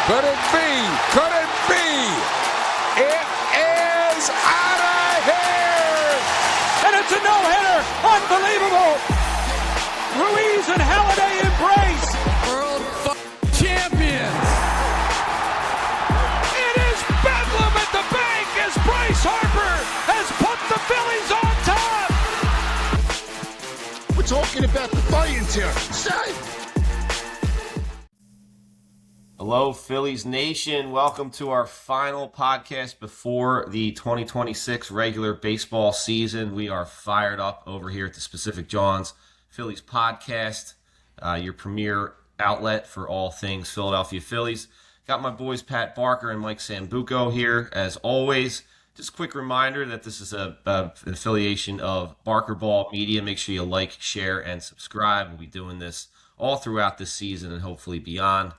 Could it be? Could it be? It is out of here! And it's a no-hitter! Unbelievable! Ruiz and Halladay embrace! World champions! It is bedlam at the bank as Bryce Harper has put the Phillies on top! We're talking about the Lions here. Say! Hello, Phillies Nation. Welcome to our final podcast before the 2026 regular baseball season. We are fired up over here at the Specific Jawns Phillies podcast, your premier outlet for all things Philadelphia Phillies. Got my boys Pat Barker and Mike Sambuco here, as always. Just a quick reminder that this is an affiliation of Barker Ball Media. Make sure you like, share, and subscribe. We'll be doing this all throughout this season and hopefully beyond.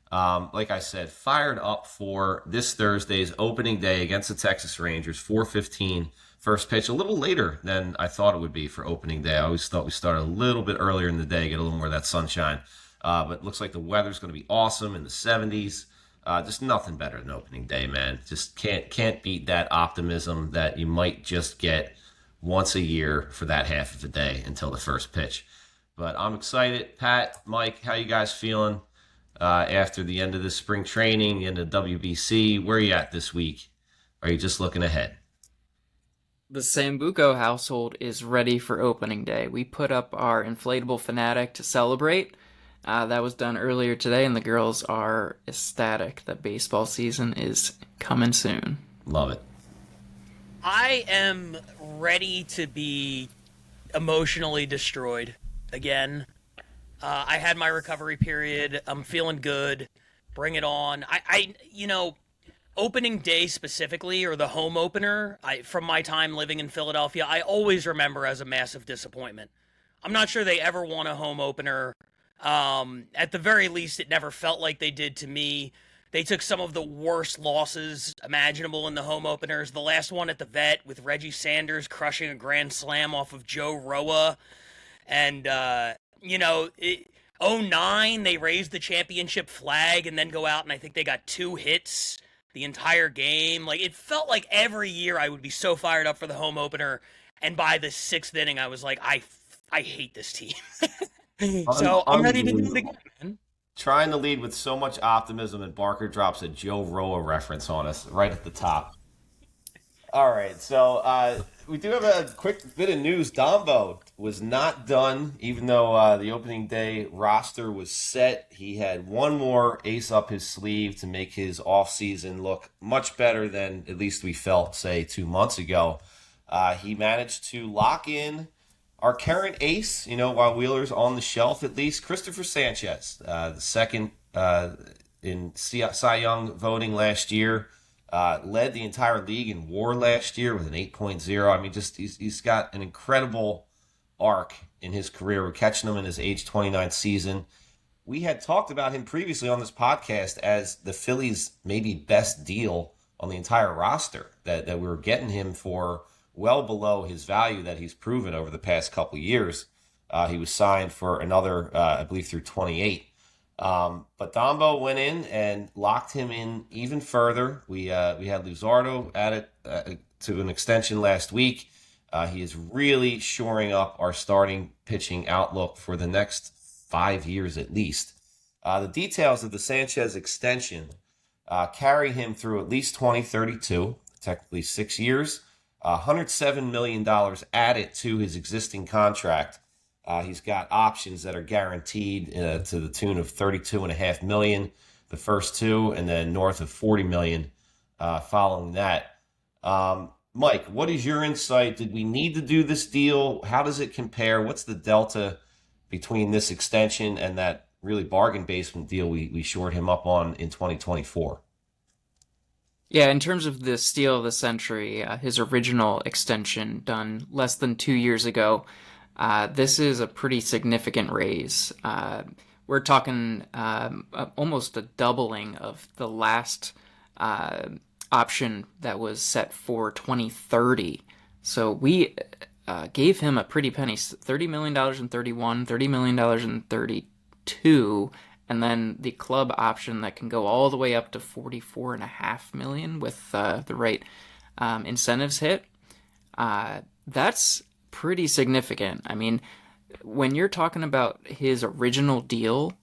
Like I said, fired up for this Thursday's opening day against the Texas Rangers, 4:15 first pitch, a little later than I thought it would be for opening day. I always thought we started a little bit earlier in the day, get a little more of that sunshine. But it looks like the weather's going to be awesome in the 70s. Just nothing better than opening day, man. Just can't beat that optimism that you might just get once a year for that half of a day until the first pitch. But I'm excited. Pat, Mike, how you guys feeling? After the end of the spring training, the end of WBC, where are you at this week? Are you just looking ahead? The Sambuco household is ready for opening day. We put up our inflatable Fanatic to celebrate. That was done earlier today, and the girls are ecstatic that baseball season is coming soon. Love it. I am ready to be emotionally destroyed again. I had my recovery period. I'm feeling good. Bring it on. Opening day specifically, or the home opener, from my time living in Philadelphia, I always remember as a massive disappointment. I'm not sure they ever won a home opener. At the very least, it never felt like they did to me. They took some of the worst losses imaginable in the home openers. The last one at the Vet with Reggie Sanders crushing a grand slam off of Joe Roa. And, 2009, they raised the championship flag and then go out and I think they got 2 hits the entire game. Like, it felt like every year I would be so fired up for the home opener, and by the 6th inning I was like, I hate this team. So I'm ready to do it again, man. Trying to lead with so much optimism, and Barker drops a Joe Roa reference on us right at the top. All right, so we do have a quick bit of news. Dombo was not done, even though the opening day roster was set. He had one more ace up his sleeve to make his offseason look much better than at least we felt, say, 2 months ago. He managed to lock in our current ace, while Wheeler's on the shelf at least, Cristopher Sanchez, the second in Cy Young voting last year. Led the entire league in WAR last year with an 8.0. I mean, he's got an incredible arc in his career. We're catching him in his age 29 season. We had talked about him previously on this podcast as the Phillies' maybe best deal on the entire roster, that we were getting him for well below his value that he's proven over the past couple years. He was signed for another, I believe, through 28. But Dombo went in and locked him in even further. We had Luzardo added to an extension last week. He is really shoring up our starting pitching outlook for the next 5 years at least. The details of the Sanchez extension carry him through at least 2032, technically 6 years, $107 million added to his existing contract. He's got options that are guaranteed to the tune of $32.5 million, the first 2, and then north of $40 million following that. Mike, what is your insight? Did we need to do this deal? How does it compare? What's the delta between this extension and that really bargain basement deal we shored him up on in 2024? Yeah, in terms of the steal of the century, his original extension done less than 2 years ago, this is a pretty significant raise. We're talking almost a doubling of the last option that was set for 2030. So we gave him a pretty penny, $30 million in 31, $30 million in 32, and then the club option that can go all the way up to $44.5 million with the right incentives hit. That's pretty significant. I mean, when you're talking about his original deal,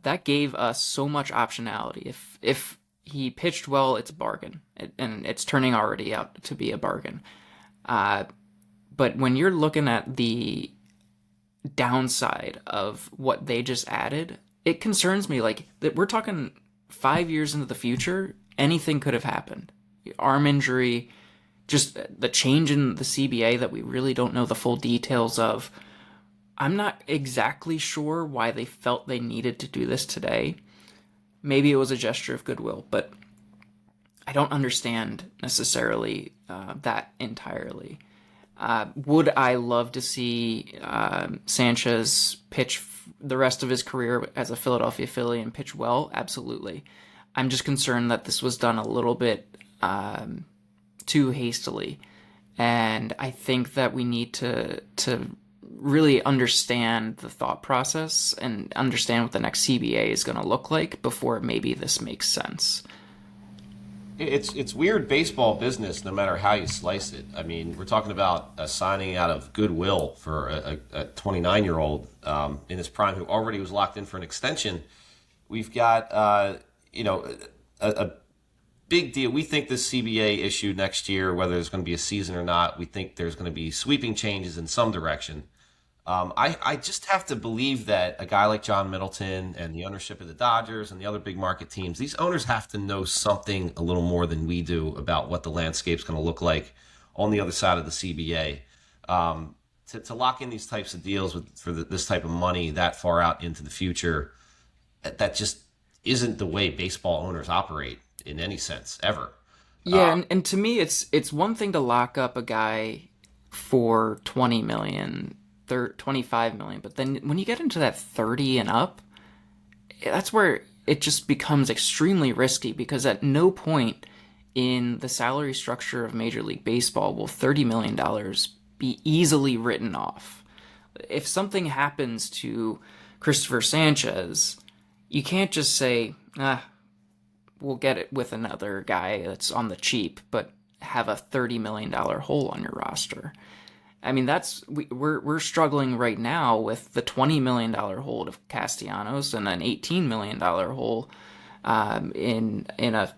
that gave us so much optionality. If he pitched well, it's a bargain, and it's turning already out to be a bargain. But when you're looking at the downside of what they just added, it concerns me. Like, that we're talking 5 years into the future, anything could have happened. Arm injury, just the change in the CBA that we really don't know the full details of. I'm not exactly sure why they felt they needed to do this today. Maybe it was a gesture of goodwill, but I don't understand necessarily that entirely. Would I love to see Sanchez pitch the rest of his career as a Philadelphia Philly and pitch well? Absolutely. I'm just concerned that this was done a little bit too hastily. And I think that we need to really understand the thought process and understand what the next CBA is going to look like before maybe this makes sense. It's weird baseball business, no matter how you slice it. I mean, we're talking about a signing out of goodwill for a 29-year-old in his prime who already was locked in for an extension. We've got a big deal. We think this CBA issue next year, whether there's going to be a season or not, we think there's going to be sweeping changes in some direction. I just have to believe that a guy like John Middleton and the ownership of the Dodgers and the other big market teams, these owners have to know something a little more than we do about what the landscape's going to look like on the other side of the CBA. To lock in these types of deals this type of money that far out into the future, that just isn't the way baseball owners operate in any sense, ever. Yeah, and to me, it's one thing to lock up a guy for $20 million, $25 million, but then when you get into that 30 and up, that's where it just becomes extremely risky, because at no point in the salary structure of Major League Baseball will $30 million be easily written off. If something happens to Cristopher Sanchez, you can't just say, we'll get it with another guy that's on the cheap, but have a $30 million hole on your roster. I mean, we're struggling right now with the $20 million hold of Castellanos and an $18 million hole in a,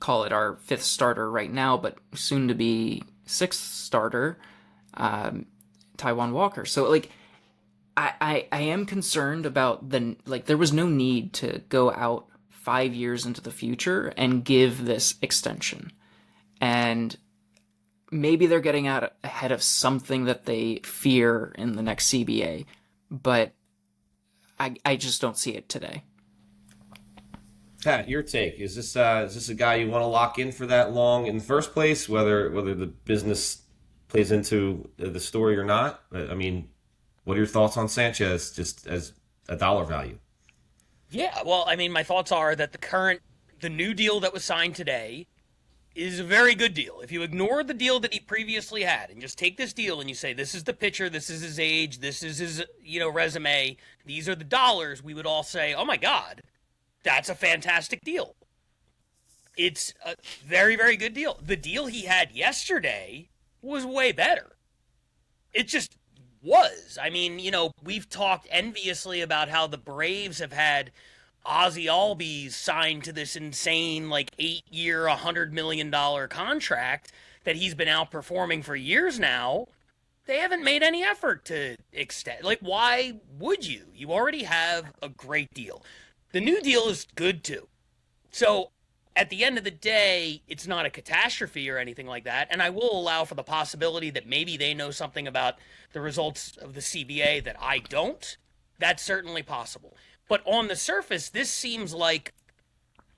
call it our fifth starter right now, but soon to be sixth starter, Taijuan Walker. So like, I am concerned about there was no need to go out 5 years into the future and give this extension. And maybe they're getting out ahead of something that they fear in the next CBA, but I just don't see it today. Pat, your take. Is this a guy you want to lock in for that long in the first place, whether the business plays into the story or not? I mean, what are your thoughts on Sanchez just as a dollar value? Yeah, well, I mean, my thoughts are that the new deal that was signed today is a very good deal. If you ignore the deal that he previously had and just take this deal and you say, this is the pitcher, this is his age, this is his, resume, these are the dollars, we would all say, oh my God, that's a fantastic deal. It's a very, very good deal. The deal he had yesterday was way better. It just was. I mean, we've talked enviously about how the Braves have had Ozzy Albies signed to this insane 8-year, $100 million contract that he's been outperforming for years now. They haven't made any effort to extend. Why would you? You already have a great deal. The new deal is good too. So at the end of the day, it's not a catastrophe or anything like that. And I will allow for the possibility that maybe they know something about the results of the CBA that I don't. That's certainly possible. But on the surface, this seems like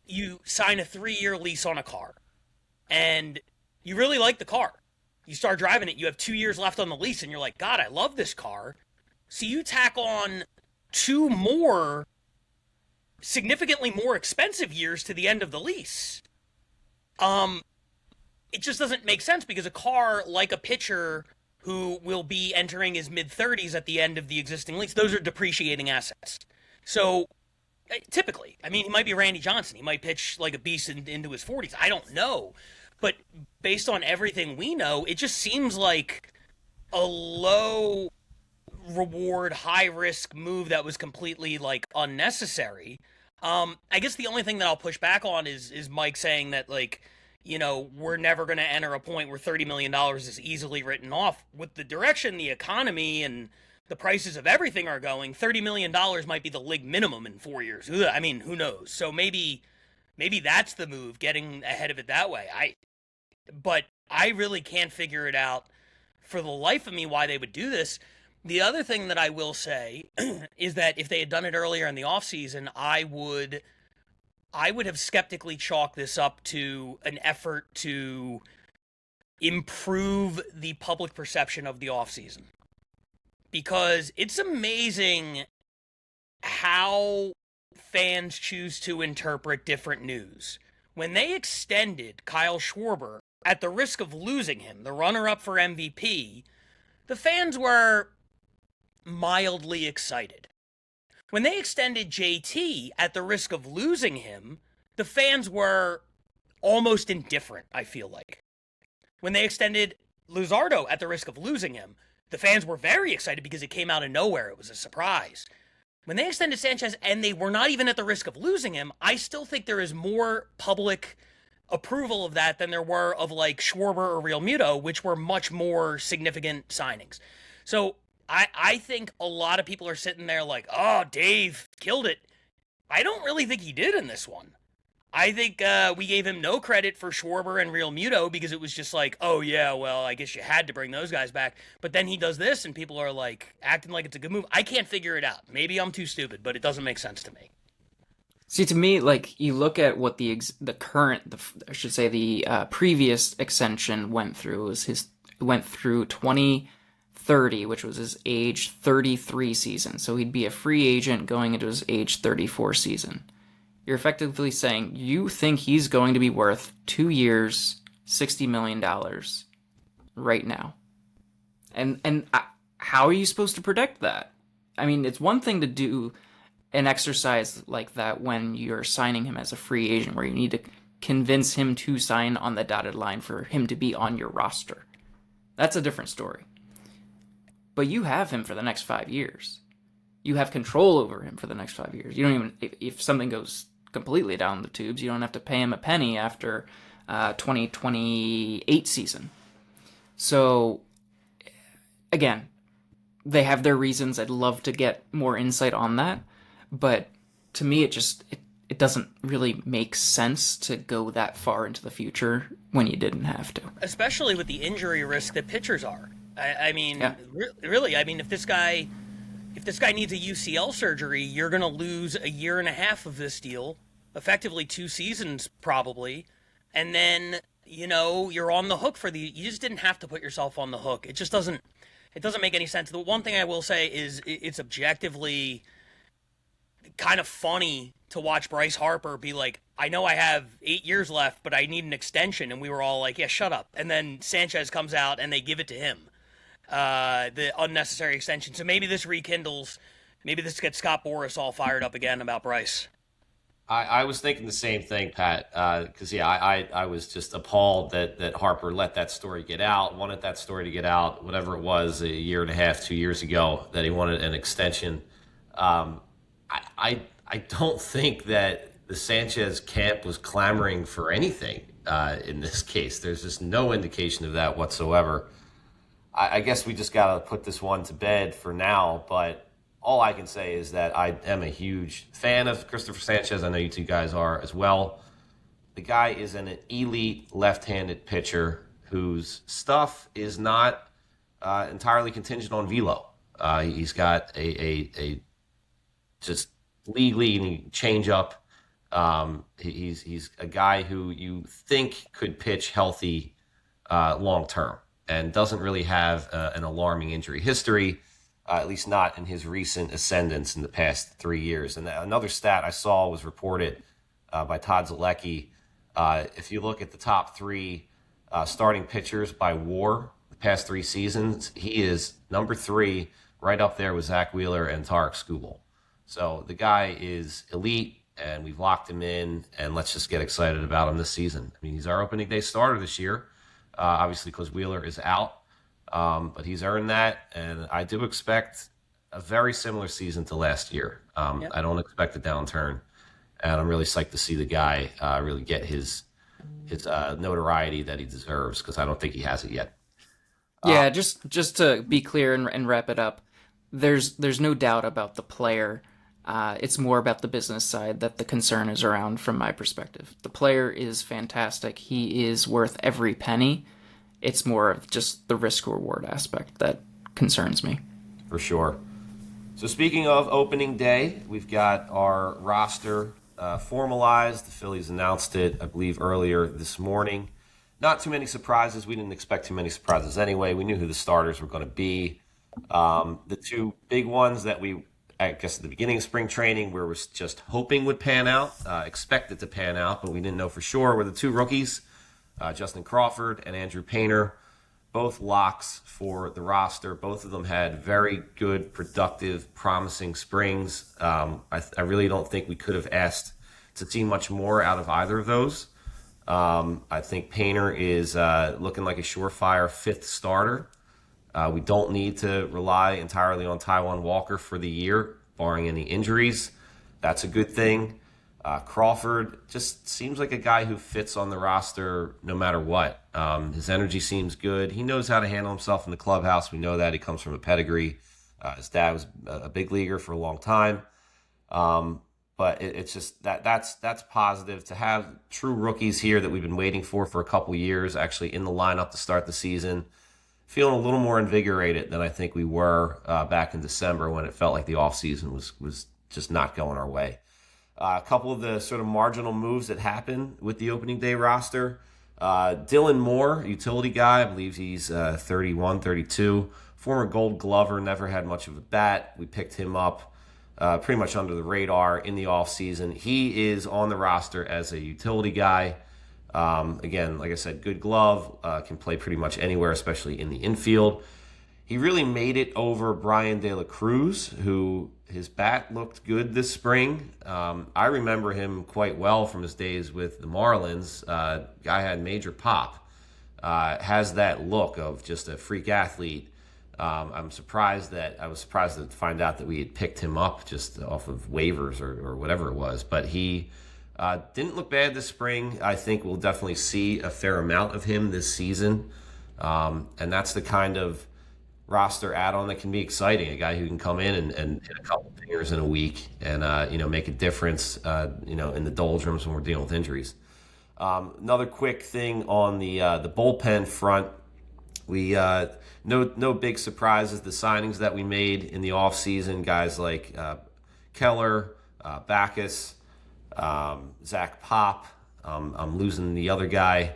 you sign a 3-year lease on a car. And you really like the car. You start driving it, you have 2 years left on the lease, and you're like, God, I love this car. So you tack on 2 more, significantly more expensive years to the end of the lease. It just doesn't make sense, because a car, like a pitcher who will be entering his mid-30s at the end of the existing lease, those are depreciating assets. So Typically. I mean, he might be Randy Johnson. He might pitch like a beast into his 40s. I don't know. But based on everything we know, it just seems like a low reward, high risk move that was completely like unnecessary. I guess the only thing that I'll push back on is Mike saying that like, we're never going to enter a point where $30 million is easily written off. With the direction the economy and the prices of everything are going, $30 million might be the league minimum in 4 years. I mean, who knows? So maybe that's the move, getting ahead of it that way. But I really can't figure it out for the life of me why they would do this. The other thing that I will say is that if they had done it earlier in the offseason, I would have skeptically chalked this up to an effort to improve the public perception of the offseason. Because it's amazing how fans choose to interpret different news. When they extended Kyle Schwarber at the risk of losing him, the runner-up for MVP, the fans were mildly excited. When they extended JT at the risk of losing him, the fans were almost indifferent, I feel like. When they extended Luzardo at the risk of losing him, the fans were very excited because it came out of nowhere. It was a surprise. When they extended Sanchez and they were not even at the risk of losing him, I still think there is more public approval of that than there were of like Schwarber or Real Muto, which were much more significant signings. So I think a lot of people are sitting there like, oh, Dave killed it. I don't really think he did in this one. I think we gave him no credit for Schwarber and Real Muto because it was just like, oh, yeah, well, I guess you had to bring those guys back. But then he does this and people are like acting like it's a good move. I can't figure it out. Maybe I'm too stupid, but it doesn't make sense to me. See, to me, like, you look at what the previous extension went through. Went through 2030, which was his age 33 season. So he'd be a free agent going into his age 34 season. You're effectively saying you think he's going to be worth 2 years, $60 million right now. And how are you supposed to predict that? I mean, it's one thing to do an exercise like that when you're signing him as a free agent, where you need to convince him to sign on the dotted line for him to be on your roster. That's a different story. But you have him for the next 5 years. You have control over him for the next 5 years. You don't even, if something goes completely down the tubes, you don't have to pay him a penny after 2028 season. So, again, they have their reasons. I'd love to get more insight on that. But to me, it doesn't really make sense to go that far into the future when you didn't have to. Especially with the injury risk that pitchers are. I mean, yeah. Really, I mean, if this guy needs a UCL surgery, you're going to lose a year and a half of this deal, effectively 2 seasons probably, and then, you're on the hook you just didn't have to put yourself on the hook. It just doesn't make any sense. The one thing I will say is it's objectively kind of funny to watch Bryce Harper be like, I know I have 8 years left, but I need an extension. And we were all like, yeah, shut up. And then Sanchez comes out and they give it to him, the unnecessary extension. So maybe this gets Scott Boras all fired up again about Bryce. I was thinking the same thing, Pat, because, I was just appalled that Harper let that story get out, wanted that story to get out, whatever it was, a year and a half, 2 years ago, that he wanted an extension. I don't think that the Sanchez camp was clamoring for anything in this case. There's just no indication of that whatsoever. I guess we just got to put this one to bed for now, but all I can say is that I am a huge fan of Cristopher Sanchez. I know you two guys are as well. The guy is an elite left-handed pitcher whose stuff is not entirely contingent on velo. He's got a just league-leading changeup. He's a guy who you think could pitch healthy long-term and doesn't really have an alarming injury history. At least not in his recent ascendance in the past 3 years. And another stat I saw was reported by Todd Zalecki. If you look at the top 3 starting pitchers by WAR the past 3 seasons, he is number 3, right up there with Zach Wheeler and Tarek Skubal. So the guy is elite, and we've locked him in, and let's just get excited about him this season. I mean, he's our opening day starter this year, obviously because Wheeler is out, but he's earned that, and I do expect a very similar season to last year. Yep. I don't expect a downturn, and I'm really psyched to see the guy really get his notoriety that he deserves, because I don't think he has it yet. Yeah, just to be clear and wrap it up, there's no doubt about the player. It's more about the business side that the concern is around from my perspective. The player is fantastic. He is worth every penny. It's more of just the risk-reward aspect that concerns me. For sure. So speaking of opening day, we've got our roster formalized. The Phillies announced it, I believe, earlier this morning. Not too many surprises. We didn't expect too many surprises anyway. We knew who the starters were going to be. The two big ones that I guess at the beginning of spring training, we were just hoping would pan out, expected to pan out, but we didn't know for sure, were the two rookies, Justin Crawford and Andrew Painter, both locks for the roster. Both of them had very good, productive, promising springs. I really don't think we could have asked to see much more out of either of those. I think Painter is looking like a surefire fifth starter. We don't need to rely entirely on Taijuan Walker for the year, barring any injuries. That's a good thing. Crawford just seems like a guy who fits on the roster no matter what. His energy seems good. He knows how to handle himself in the clubhouse. We know that. He comes from a pedigree. His dad was a big leaguer for a long time. But it's just that's positive to have true rookies here that we've been waiting for a couple years, actually in the lineup to start the season. Feeling a little more invigorated than I think we were back in December, when it felt like the offseason was just not going our way. A couple of the sort of marginal moves that happened with the opening day roster. Dylan Moore, utility guy, I believe he's 31, 32. Former Gold Glover, never had much of a bat. We picked him up pretty much under the radar in the offseason. He is on the roster as a utility guy. Again, like I said, good glove, can play pretty much anywhere, especially in the infield. He really made it over Brian De La Cruz, who his bat looked good this spring. I remember him quite well from his days with the Marlins. Guy had major pop, has that look of just a freak athlete. I was surprised to find out that we had picked him up just off of waivers or whatever it was, but he didn't look bad this spring. I think we'll definitely see a fair amount of him this season. And that's the kind of roster add-on that can be exciting. A guy who can come in and hit a couple dingers in a week and make a difference in the doldrums when we're dealing with injuries. Another quick thing on the bullpen front. We no big surprises. The signings that we made in the offseason, guys like Keller, Backus, Zach Pop. I'm losing the other guy.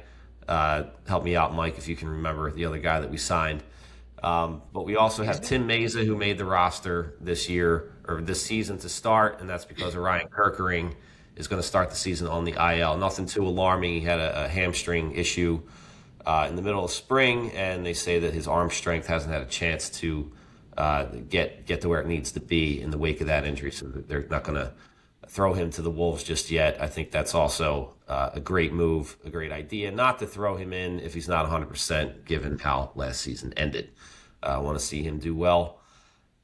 Help me out, Mike, if you can remember the other guy that we signed. But we also have Tim Meza, who made the roster this season to start, and that's because Ryan Kerkering is going to start the season on the IL. Nothing too alarming. He had a hamstring issue in the middle of spring, and they say that his arm strength hasn't had a chance to get to where it needs to be in the wake of that injury, so they're not going to throw him to the Wolves just yet. I think that's also a great move, a great idea, not to throw him in if he's not 100%, given how last season ended. I want to see him do well.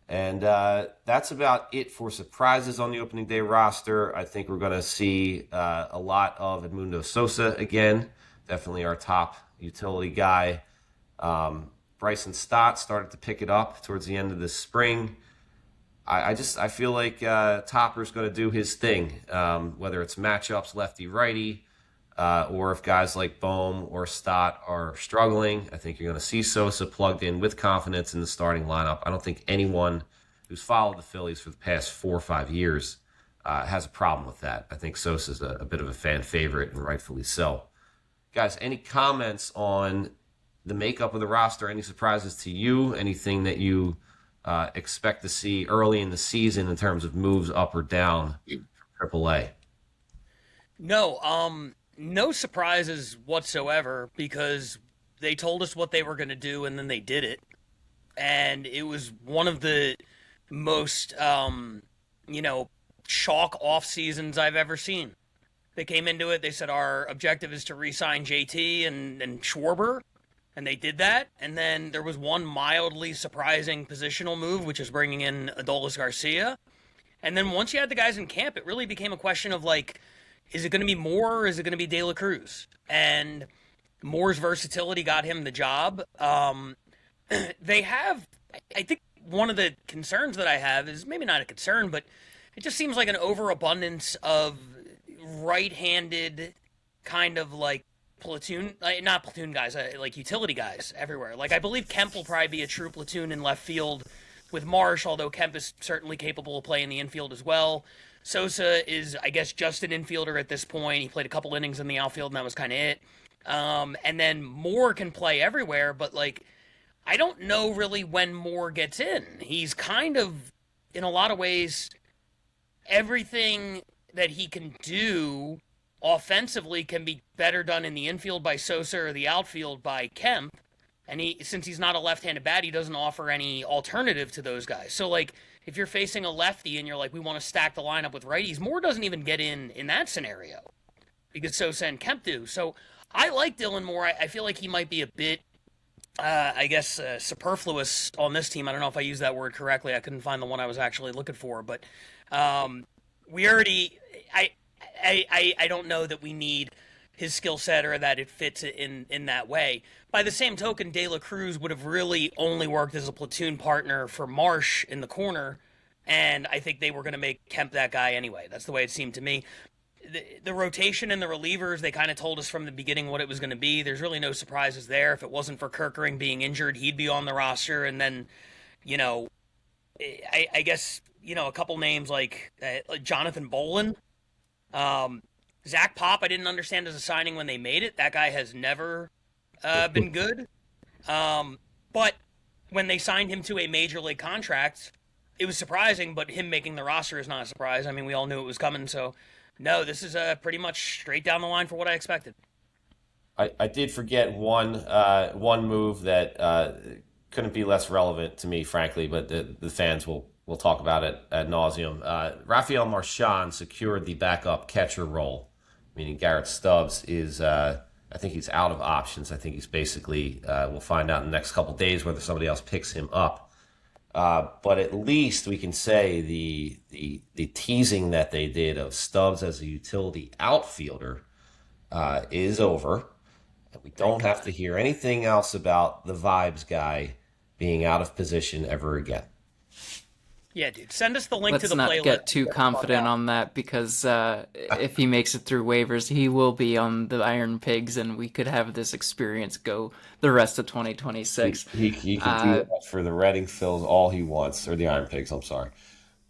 And that's about it for surprises on the opening day roster. I think we're going to see a lot of Edmundo Sosa again, definitely our top utility guy. Bryson Stott started to pick it up towards the end of this spring. I feel like Topper's going to do his thing, whether it's matchups lefty-righty, or if guys like Bohm or Stott are struggling. I think you're going to see Sosa plugged in with confidence in the starting lineup. I don't think anyone who's followed the Phillies for the past 4 or 5 years has a problem with that. I think Sosa's a bit of a fan favorite, and rightfully so. Guys, any comments on the makeup of the roster? Any surprises to you? Anything that you expect to see early in the season in terms of moves up or down from AAA? No surprises whatsoever, because they told us what they were going to do and then they did it. And it was one of the most chalk off seasons I've ever seen. They came into it, they said our objective is to re-sign JT and Schwarber, and they did that. And then there was one mildly surprising positional move, which is bringing in Adolis Garcia. And then once you had the guys in camp, it really became a question of like, is it going to be Moore or is it going to be De La Cruz? And Moore's versatility got him the job. They have, I think one of the concerns that I have is maybe not a concern, but it just seems like an overabundance of right-handed kind of like not platoon guys, like utility guys everywhere. Like I believe Kemp will probably be a true platoon in left field with Marsh, although Kemp is certainly capable of playing the infield as well. Sosa is, I guess, just an infielder at this point. He played a couple innings in the outfield, and that was kind of it. And then Moore can play everywhere, but like I don't know really when Moore gets in. He's kind of, in a lot of ways, everything that he can do offensively can be better done in the infield by Sosa or the outfield by Kemp. And since he's not a left-handed bat, he doesn't offer any alternative to those guys. So, like, if you're facing a lefty and you're like, we want to stack the lineup with righties, Moore doesn't even get in that scenario because Sosa and Kemp do. So I like Dylan Moore. I feel like he might be a bit, superfluous on this team. I don't know if I used that word correctly. I couldn't find the one I was actually looking for. But we already – I don't know that we need his skill set or that it fits in that way. By the same token, De La Cruz would have really only worked as a platoon partner for Marsh in the corner, and I think they were going to make Kemp that guy anyway. That's the way it seemed to me. The rotation and the relievers, they kind of told us from the beginning what it was going to be. There's really no surprises there. If it wasn't for Kerkering being injured, he'd be on the roster, and then, I guess, a couple names like Jonathan Bolin. Zach Pop, I didn't understand as a signing when they made it. That guy has never been good. But when they signed him to a major league contract, it was surprising, but him making the roster is not a surprise. I mean, we all knew it was coming, so no, this is pretty much straight down the line for what I expected. I did forget one move that couldn't be less relevant to me, frankly, but the fans will talk about it ad nauseum. Rafael Marchand secured the backup catcher role, meaning Garrett Stubbs is, I think he's out of options. I think he's basically, we'll find out in the next couple of days whether somebody else picks him up. But at least we can say the teasing that they did of Stubbs as a utility outfielder is over. And we don't have to hear anything else about the vibes guy being out of position ever again. Yeah, dude. Send us the link to the playlist. Let's not get too confident on that because if he makes it through waivers, he will be on the Iron Pigs, and we could have this experience go the rest of 2026. He can do that for the Reading Phils all he wants, or the Iron Pigs, I'm sorry.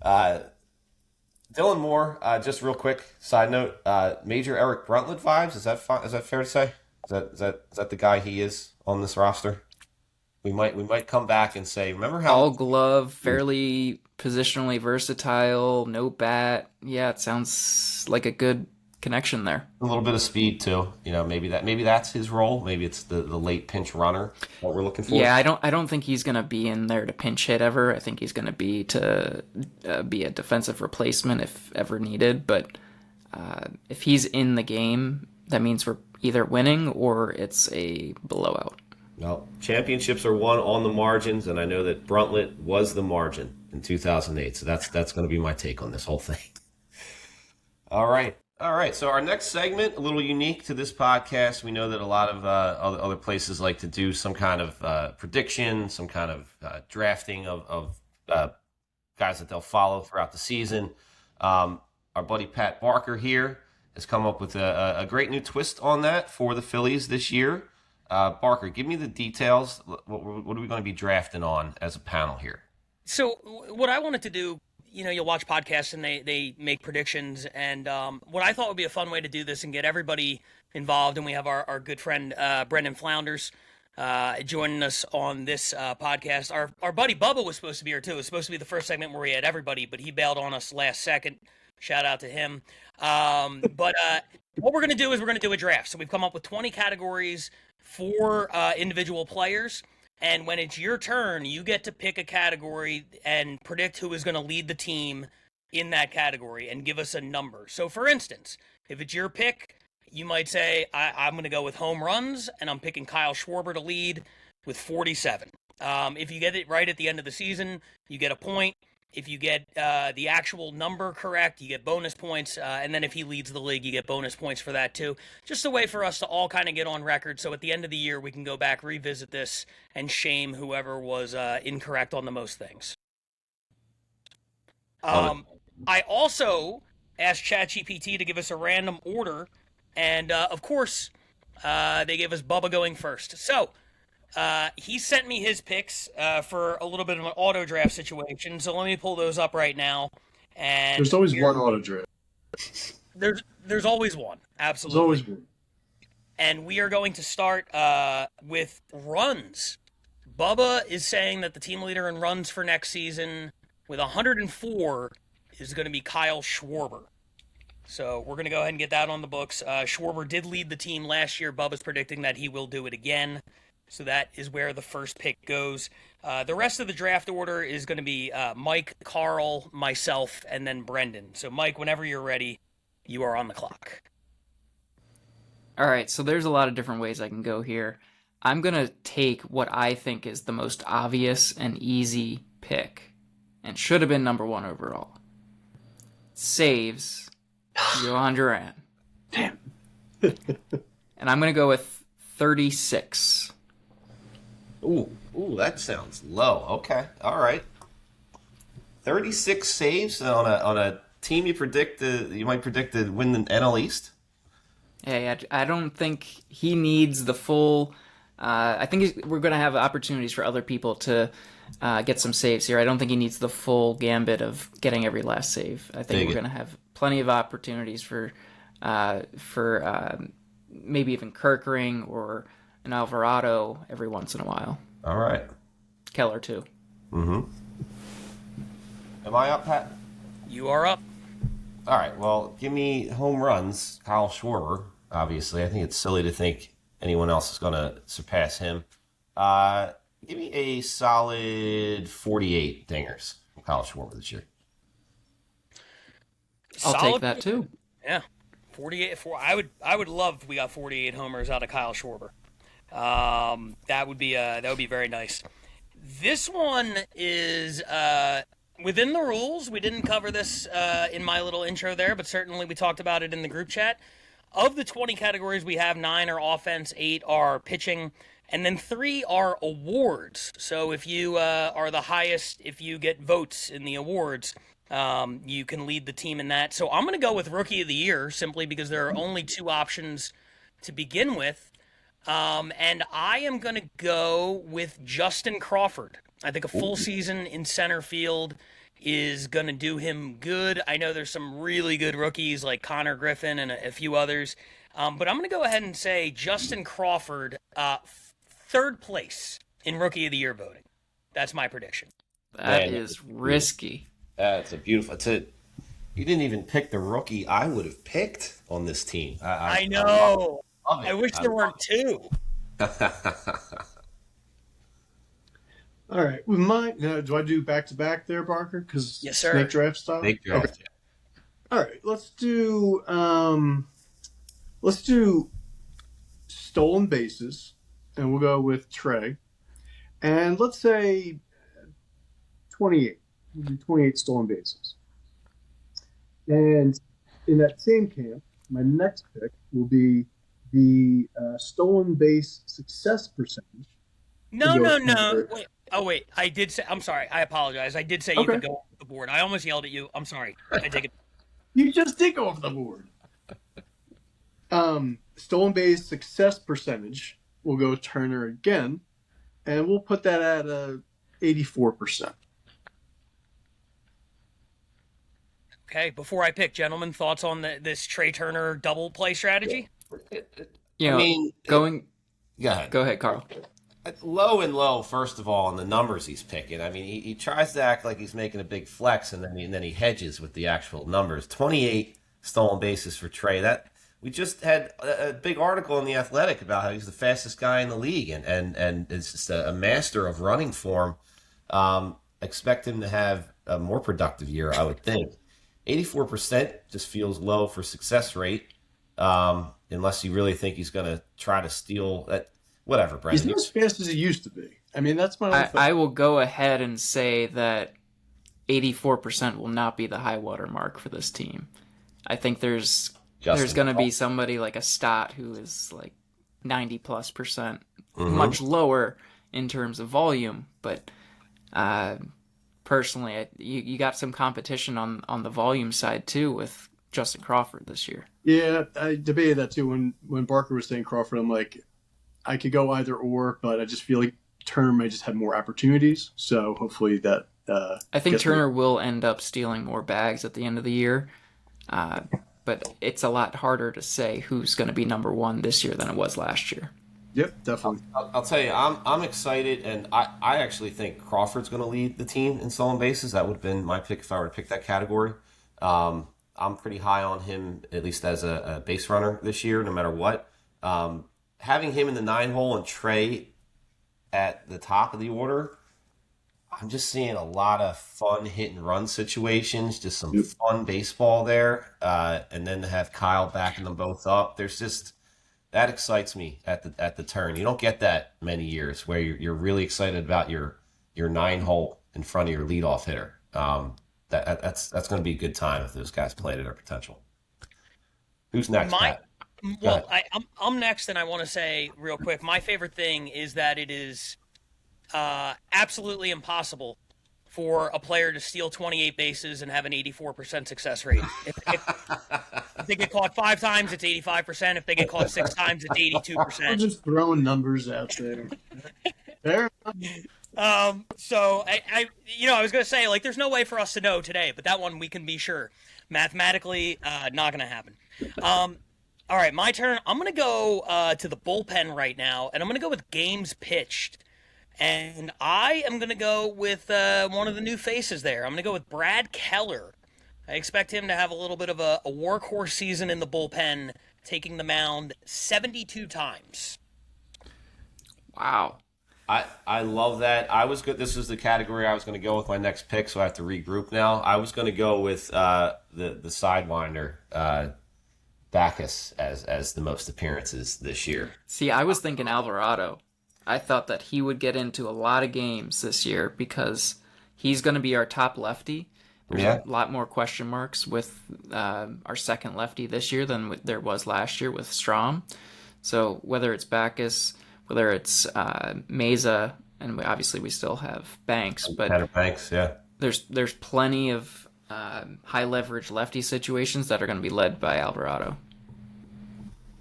Dylan Moore, just real quick, side note, major Eric Bruntlett vibes, is that fair to say? Is that the guy he is on this roster? We might come back and say, remember how all glove, fairly positionally versatile, no bat. Yeah, it sounds like a good connection there. A little bit of speed too. Maybe that's his role. Maybe it's the late pinch runner what we're looking for. Yeah, I don't think he's gonna be in there to pinch hit ever. I think he's gonna be a defensive replacement if ever needed. But if he's in the game, that means we're either winning or it's a blowout. Well, championships are won on the margins, and I know that Bruntlett was the margin in 2008. So that's going to be my take on this whole thing. All right. So our next segment, a little unique to this podcast. We know that a lot of other places like to do some kind of prediction, some kind of drafting of guys that they'll follow throughout the season. Our buddy Pat Barker here has come up with a great new twist on that for the Phillies this year. Barker, give me the details. What are we going to be drafting on as a panel here? So what I wanted to do, you'll watch podcasts and they make predictions. And what I thought would be a fun way to do this and get everybody involved, and we have our good friend Brendan Flounders joining us on this podcast. Our buddy Bubba was supposed to be here too. It was supposed to be the first segment where we had everybody, but he bailed on us last second. Shout out to him. But what we're going to do is we're going to do a draft. So we've come up with 20 categories for individual players, and when it's your turn, you get to pick a category and predict who is going to lead the team in that category and give us a number. So, for instance, if it's your pick, you might say, I'm going to go with home runs, and I'm picking Kyle Schwarber to lead with 47. If you get it right at the end of the season, you get a point. If you get the actual number correct, you get bonus points. And then if he leads the league, you get bonus points for that too. Just a way for us to all kind of get on record. So at the end of the year, we can go back, revisit this, and shame whoever was incorrect on the most things. I also asked ChatGPT to give us a random order. And of course, they gave us Bubba going first. So he sent me his picks for a little bit of an auto draft situation. So let me pull those up right now. And there's always one auto draft. There's always one. Absolutely. There's always one. And we are going to start with runs. Bubba is saying that the team leader in runs for next season with 104 is going to be Kyle Schwarber. So we're going to go ahead and get that on the books. Schwarber did lead the team last year. Bubba's predicting that he will do it again. So that is where the first pick goes. The rest of the draft order is going to be Mike, Carl, myself, and then Brendan. So Mike, whenever you're ready, you are on the clock. All right, so there's a lot of different ways I can go here. I'm going to take what I think is the most obvious and easy pick, and should have been number 1 overall. Saves, Johan Duran. Damn. And I'm going to go with 36. Ooh, that sounds low. Okay, all right. 36 saves on a team you might predict to win the NL East. Hey, I don't think he needs the full. I think we're going to have opportunities for other people to get some saves here. I don't think he needs the full gambit of getting every last save. I think we're going to have plenty of opportunities for maybe even Kirkering or an Alvarado every once in a while. All right. Keller too. Mm-hmm. Am I up, Pat? You are up. All right. Well, give me home runs. Kyle Schwarber. Obviously, I think it's silly to think anyone else is going to surpass him. Give me a solid 48 dingers from Kyle Schwarber this year. I'll take that too. Yeah, 48. I would love if we got 48 homers out of Kyle Schwarber. That would be very nice. This one is within the rules. We didn't cover this in my little intro there, but certainly we talked about it in the group chat. Of the 20 categories we have, 9 are offense, 8 are pitching, and then 3 are awards. So if you are the highest, if you get votes in the awards, you can lead the team in that. So I'm going to go with Rookie of the Year simply because there are only 2 options to begin with. And I am going to go with Justin Crawford. I think a full season in center field is going to do him good. I know there's some really good rookies like Connor Griffin and a few others. But I'm going to go ahead and say Justin Crawford, 3rd place in Rookie of the Year voting. That's my prediction. That is risky. That's a beautiful. You didn't even pick the rookie I would have picked on this team. I know. I wish there weren't 2. All right. With mine, do I do back-to-back there, Barker? Because yes, sir. Snake draft style? Snake draft, okay. All right. Let's do stolen bases, and we'll go with Trey. And let's say 28. We'll do 28 stolen bases. And in that same camp, my next pick will be the stolen base success percentage. No. Wait. Oh, wait. I did say... I'm sorry. I apologize. I did say you could go off the board. I almost yelled at you. I'm sorry. I take it. You just did go off the board. Stolen base success percentage, we'll go Turner again, and we'll put that at 84%. Okay, before I pick, gentlemen, thoughts on this Trey Turner double play strategy? Go ahead, Carl. Low and low, first of all, on the numbers he's picking. I mean, he tries to act like he's making a big flex, and then he hedges with the actual numbers. 28 stolen bases for Trey. That we just had a big article in The Athletic about how he's the fastest guy in the league, and is just a master of running form. Expect him to have a more productive year, I would think. 84% just feels low for success rate, unless you really think he's going to try to steal that. Whatever, He's Brendan. not as fast as he used to be. I mean, that's my only I will go ahead and say that 84% will not be the high water mark for this team. I think there's going to be somebody like a Stott who is like 90+%, much lower in terms of volume, but personally, you got some competition on the volume side too with Justin Crawford this year. Yeah, I debated that too. When Barker was saying Crawford, I'm like, I could go either or, but I just feel like Turner might just have more opportunities. So hopefully that. I think Turner will end up stealing more bags at the end of the year, but it's a lot harder to say who's going to be number one this year than it was last year. Yep, definitely. I'll tell you, I'm excited, and I actually think Crawford's going to lead the team in stolen bases. That would have been my pick if I were to pick that category. I'm pretty high on him, at least as a base runner this year, no matter what. Having him in the 9-hole and Trey at the top of the order, I'm just seeing a lot of fun hit and run situations, just some fun baseball there, and then to have Kyle backing them both up. There's just that excites me at the turn. You don't get that many years where you're really excited about your 9-hole in front of your leadoff hitter. That's going to be a good time if those guys play to their potential. Who's next, Pat? Well, I'm next, and I want to say real quick, my favorite thing is that it is absolutely impossible for a player to steal 28 bases and have an 84% success rate. If they get caught 5 times, it's 85%. If they get caught 6 times, it's 82%. I'm just throwing numbers out there. Fair enough. So I was going to say, like, there's no way for us to know today, but that one we can be sure. Mathematically, not going to happen. All right, my turn. I'm going to go to the bullpen right now, and I'm going to go with games pitched. And I am going to go with one of the new faces there. I'm going to go with Brad Keller. I expect him to have a little bit of a workhorse season in the bullpen, taking the mound 72 times. Wow. I love that. I was good. This is the category I was going to go with my next pick, so I have to regroup now. I was going to go with the Sidewinder, Backus, as the most appearances this year. See, I was thinking Alvarado. I thought that he would get into a lot of games this year because he's going to be our top lefty. There's a lot more question marks with our second lefty this year than there was last year with Strom. So whether it's Backus, whether it's Meza, and obviously we still have Banks, but Banks, yeah. There's plenty of high leverage lefty situations that are going to be led by Alvarado.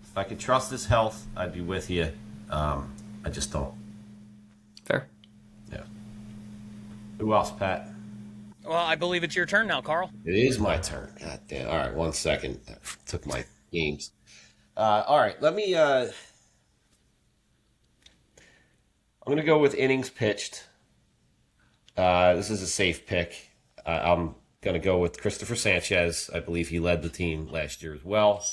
If I could trust his health, I'd be with you. I just don't. Fair. Yeah. Who else, Pat? Well, I believe it's your turn now, Carl. It is my turn. God damn. All right, 1 second. I took my games. All right, let me... I'm going to go with innings pitched. This is a safe pick. I'm going to go with Cristopher Sanchez. I believe he led the team last year as well.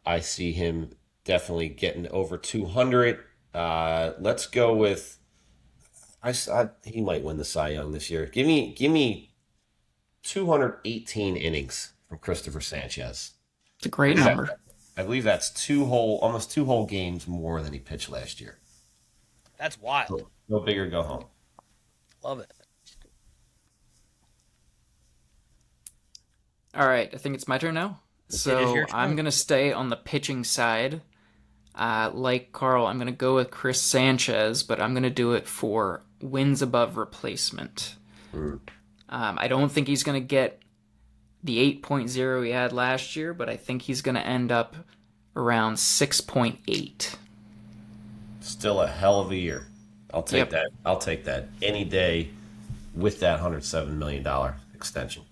I see him definitely getting over 200. Let's go with... he might win the Cy Young this year. Give me 218 innings from Cristopher Sanchez. It's a great number. I believe that's almost 2 whole games more than he pitched last year. That's wild. Go big or go home. Love it. All right, I think it's my turn now. So I'm going to stay on the pitching side. Like Carl, I'm going to go with Chris Sanchez, but I'm going to do it for wins above replacement. I don't think he's going to get the 8.0 he had last year, but I think he's going to end up around 6.8. Still a hell of a year. I'll take that. I'll take that any day with that $107 million extension.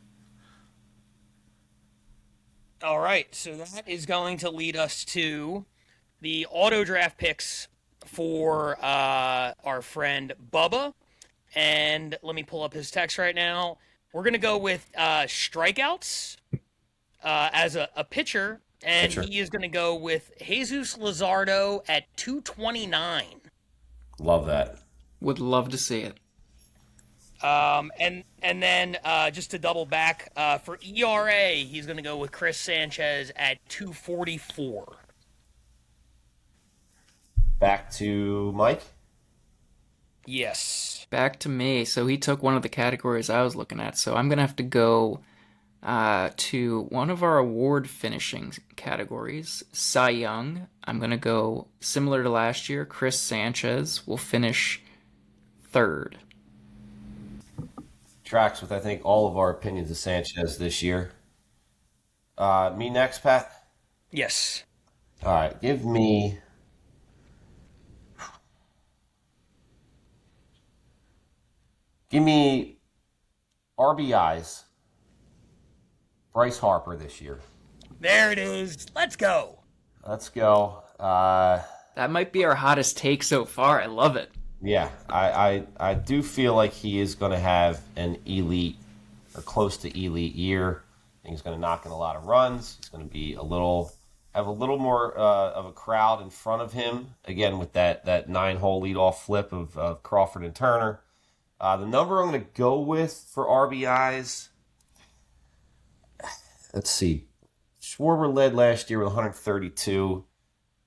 All right, so that is going to lead us to the auto draft picks for our friend Bubba. And let me pull up his text right now. We're going to go with strikeouts as a pitcher, and he is going to go with Jesus Luzardo at 229. Love that. Would love to see it. And then just to double back, for ERA, he's going to go with Chris Sanchez at 244. Back to Mike. Yes. Back to me. So he took one of the categories I was looking at. So I'm going to have to go to one of our award finishing categories, Cy Young. I'm going to go similar to last year. Chris Sanchez will finish third. Tracks with, I think, all of our opinions of Sanchez this year. Me next, Pat? Yes. All right, give me... RBIs. Bryce Harper this year. There it is. Let's go. Let's go. That might be our hottest take so far. I love it. Yeah, I do feel like he is going to have an elite or close to elite year. I think he's going to knock in a lot of runs. He's going to be have a little more of a crowd in front of him. Again, with that 9-hole leadoff flip of Crawford and Turner. The number I'm going to go with for RBIs, let's see. Schwarber led last year with 132.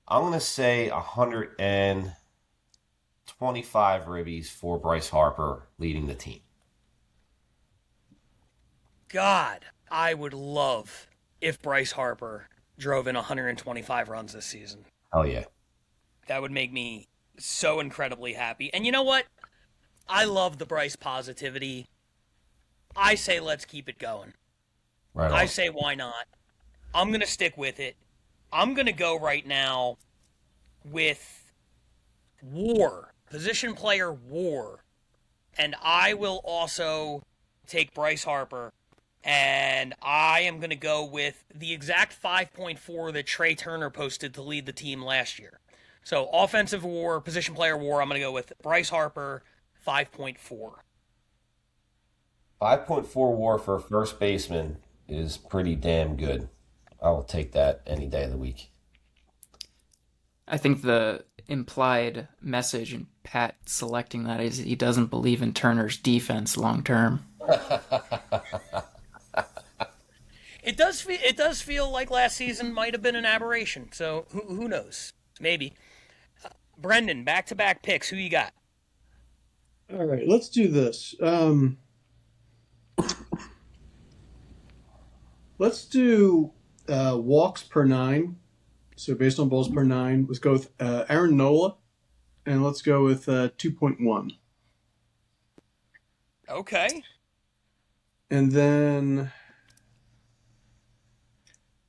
I'm going to say 125 ribbies for Bryce Harper leading the team. God, I would love if Bryce Harper drove in 125 runs this season. Oh, yeah. That would make me so incredibly happy. And you know what? I love the Bryce positivity. I say let's keep it going. Right on. I say why not? I'm going to stick with it. I'm going to go right now with WAR, position player WAR. And I will also take Bryce Harper. And I am going to go with the exact 5.4 that Trey Turner posted to lead the team last year. So offensive WAR, position player WAR, I'm going to go with Bryce Harper, 5.4. 5.4 WAR for a first baseman is pretty damn good. I will take that any day of the week. I think the implied message in Pat selecting that is he doesn't believe in Turner's defense long term. It does feel like last season might have been an aberration. So who knows? Maybe. Brendan, back-to-back picks. Who you got? All right, let's do this. Let's do walks per 9. So based on balls per 9, let's go with Aaron Nola, and let's go with 2.1. Okay. And then,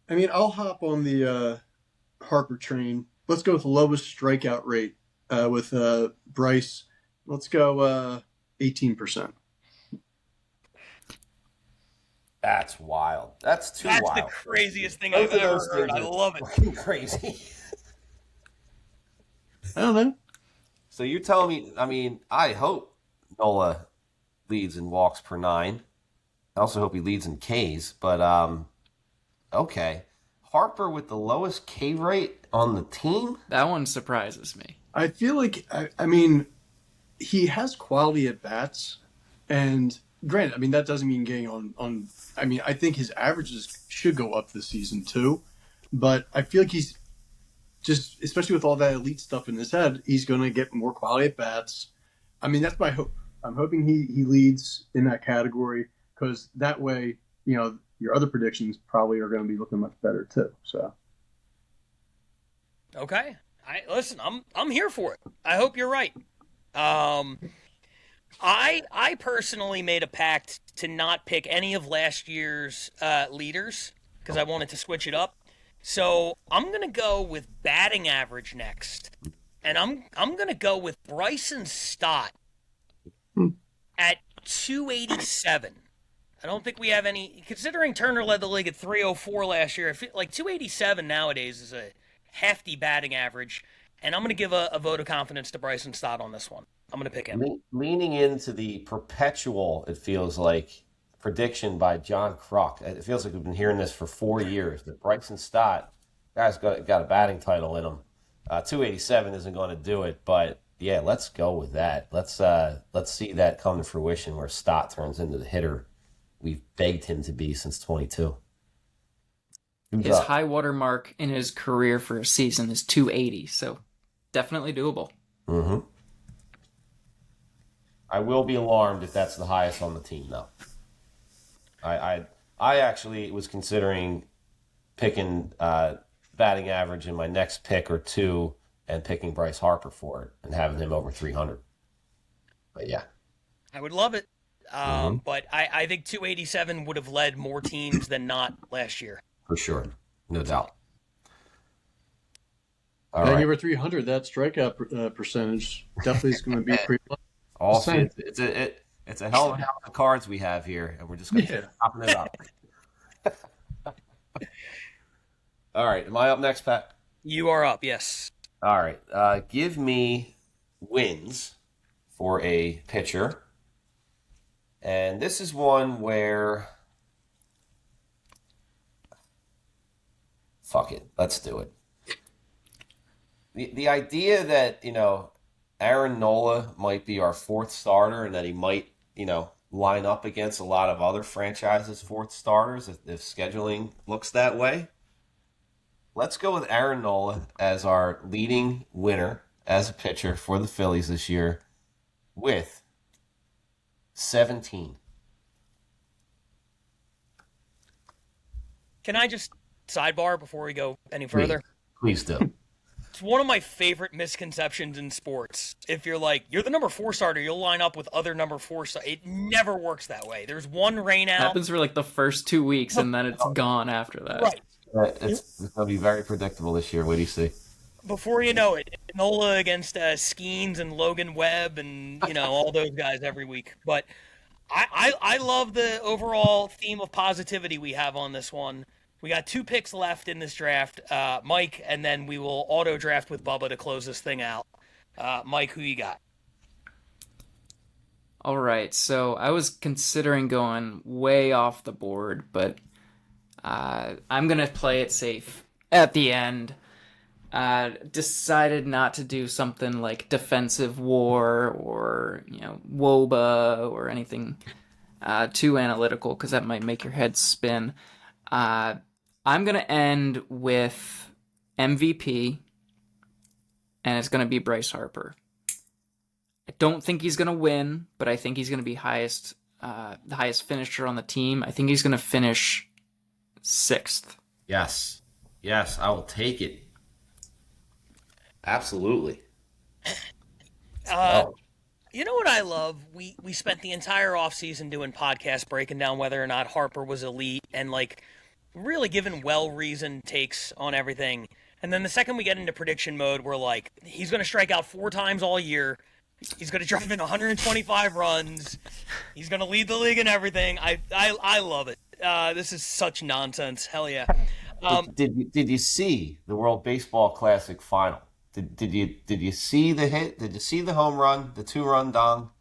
I mean, I'll hop on the Harper train. Let's go with the lowest strikeout rate with Bryce. Let's go 18%. That's wild. That's wild. That's the craziest thing I've ever heard. I love it. Crazy. I don't know. So you're telling me, I mean, I hope Nola leads in walks per 9. I also hope he leads in Ks, but okay. Harper with the lowest K rate on the team? That one surprises me. I feel like, I mean, he has quality at bats, and granted, I mean, that doesn't mean getting on. I mean, I think his averages should go up this season too, but I feel like he's just, especially with all that elite stuff in his head, he's going to get more quality at bats. I mean, that's my hope. I'm hoping he leads in that category, because that way, you know, your other predictions probably are going to be looking much better too. So, Okay. Listen, I'm here for it. I hope you're right. I personally made a pact to not pick any of last year's leaders because I wanted to switch it up. So I'm gonna go with batting average next, and I'm gonna go with Bryson Stott at 287. I don't think we have any. Considering Turner led the league at 304 last year, I feel like 287 nowadays is a hefty batting average, and I'm gonna give a vote of confidence to Bryson Stott on this one. I'm going to pick him. Leaning into the perpetual, it feels like, prediction by John Kruk. It feels like we've been hearing this for 4 years, that Bryson Stott, guy's got a batting title in him. 287 isn't going to do it, but Yeah, let's go with that. Let's see that come to fruition where Stott turns into the hitter we've begged him to be since 22. Who's His up? high water mark in his career for a season is 280, so definitely doable. Mm-hmm. I will be alarmed if that's the highest on the team, though. I actually was considering picking batting average in my next pick or two and picking Bryce Harper for it and having him over 300. But yeah. I would love it. Mhm. But I think 287 would have led more teams than not last year. For sure. No doubt. All Bang right. over 300, that strikeout percentage definitely is going to be pretty low. Also, it's a hell of a house of cards we have here, and we're just going to keep popping it up. All right. Am I up next, Pat? You are up, yes. All right. Give me wins for a pitcher. And this is one where, fuck it, let's do it. The idea that, Aaron Nola might be our fourth starter and that he might, line up against a lot of other franchises' fourth starters if scheduling looks that way. Let's go with Aaron Nola as our leading winner as a pitcher for the Phillies this year with 17. Can I just sidebar before we go any further? Please do. It's one of my favorite misconceptions in sports. If you're like, you're the number 4 starter, you'll line up with other number 4 starters. It never works that way. There's one rain out. Happens for like the first 2 weeks, and then it's gone after that. Right. It's going to be very predictable this year. What do you see? Before you know it, Nola against Skeens and Logan Webb and, all those guys every week. But I love the overall theme of positivity we have on this one. We got 2 picks left in this draft, Mike, and then we will auto draft with Bubba to close this thing out. Mike, who you got? All right, so I was considering going way off the board, but I'm going to play it safe at the end. Decided not to do something like defensive war or, WOBA or anything too analytical because that might make your head spin. I'm going to end with MVP, and it's going to be Bryce Harper. I don't think he's going to win, but I think he's going to be the highest finisher on the team. I think he's going to finish 6th. Yes. Yes, I will take it. Absolutely. You know what I love? We spent the entire offseason doing podcasts breaking down whether or not Harper was elite and really giving well-reasoned takes on everything. And then the second we get into prediction mode, we're like, he's going to strike out 4 times all year. He's going to drive in 125 runs. He's going to lead the league in everything. I love it. This is such nonsense. Hell yeah. Did you see the World Baseball Classic final? Did you see the hit? Did you see the home run, the 2-run dong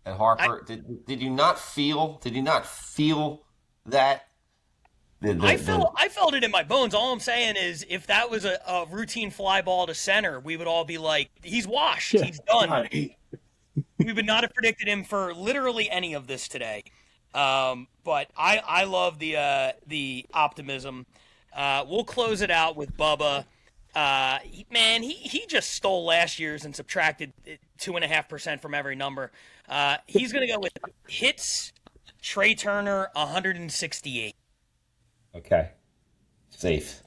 at Harper? Did you not feel that? I felt it in my bones. All I'm saying is, if that was a routine fly ball to center, we would all be like, he's washed. Yeah. He's done. God. We would not have predicted him for literally any of this today. But I love the optimism. We'll close it out with Bubba. He just stole last year's and subtracted 2.5% from every number. He's going to go with hits, Trey Turner, 168. Okay. Safe.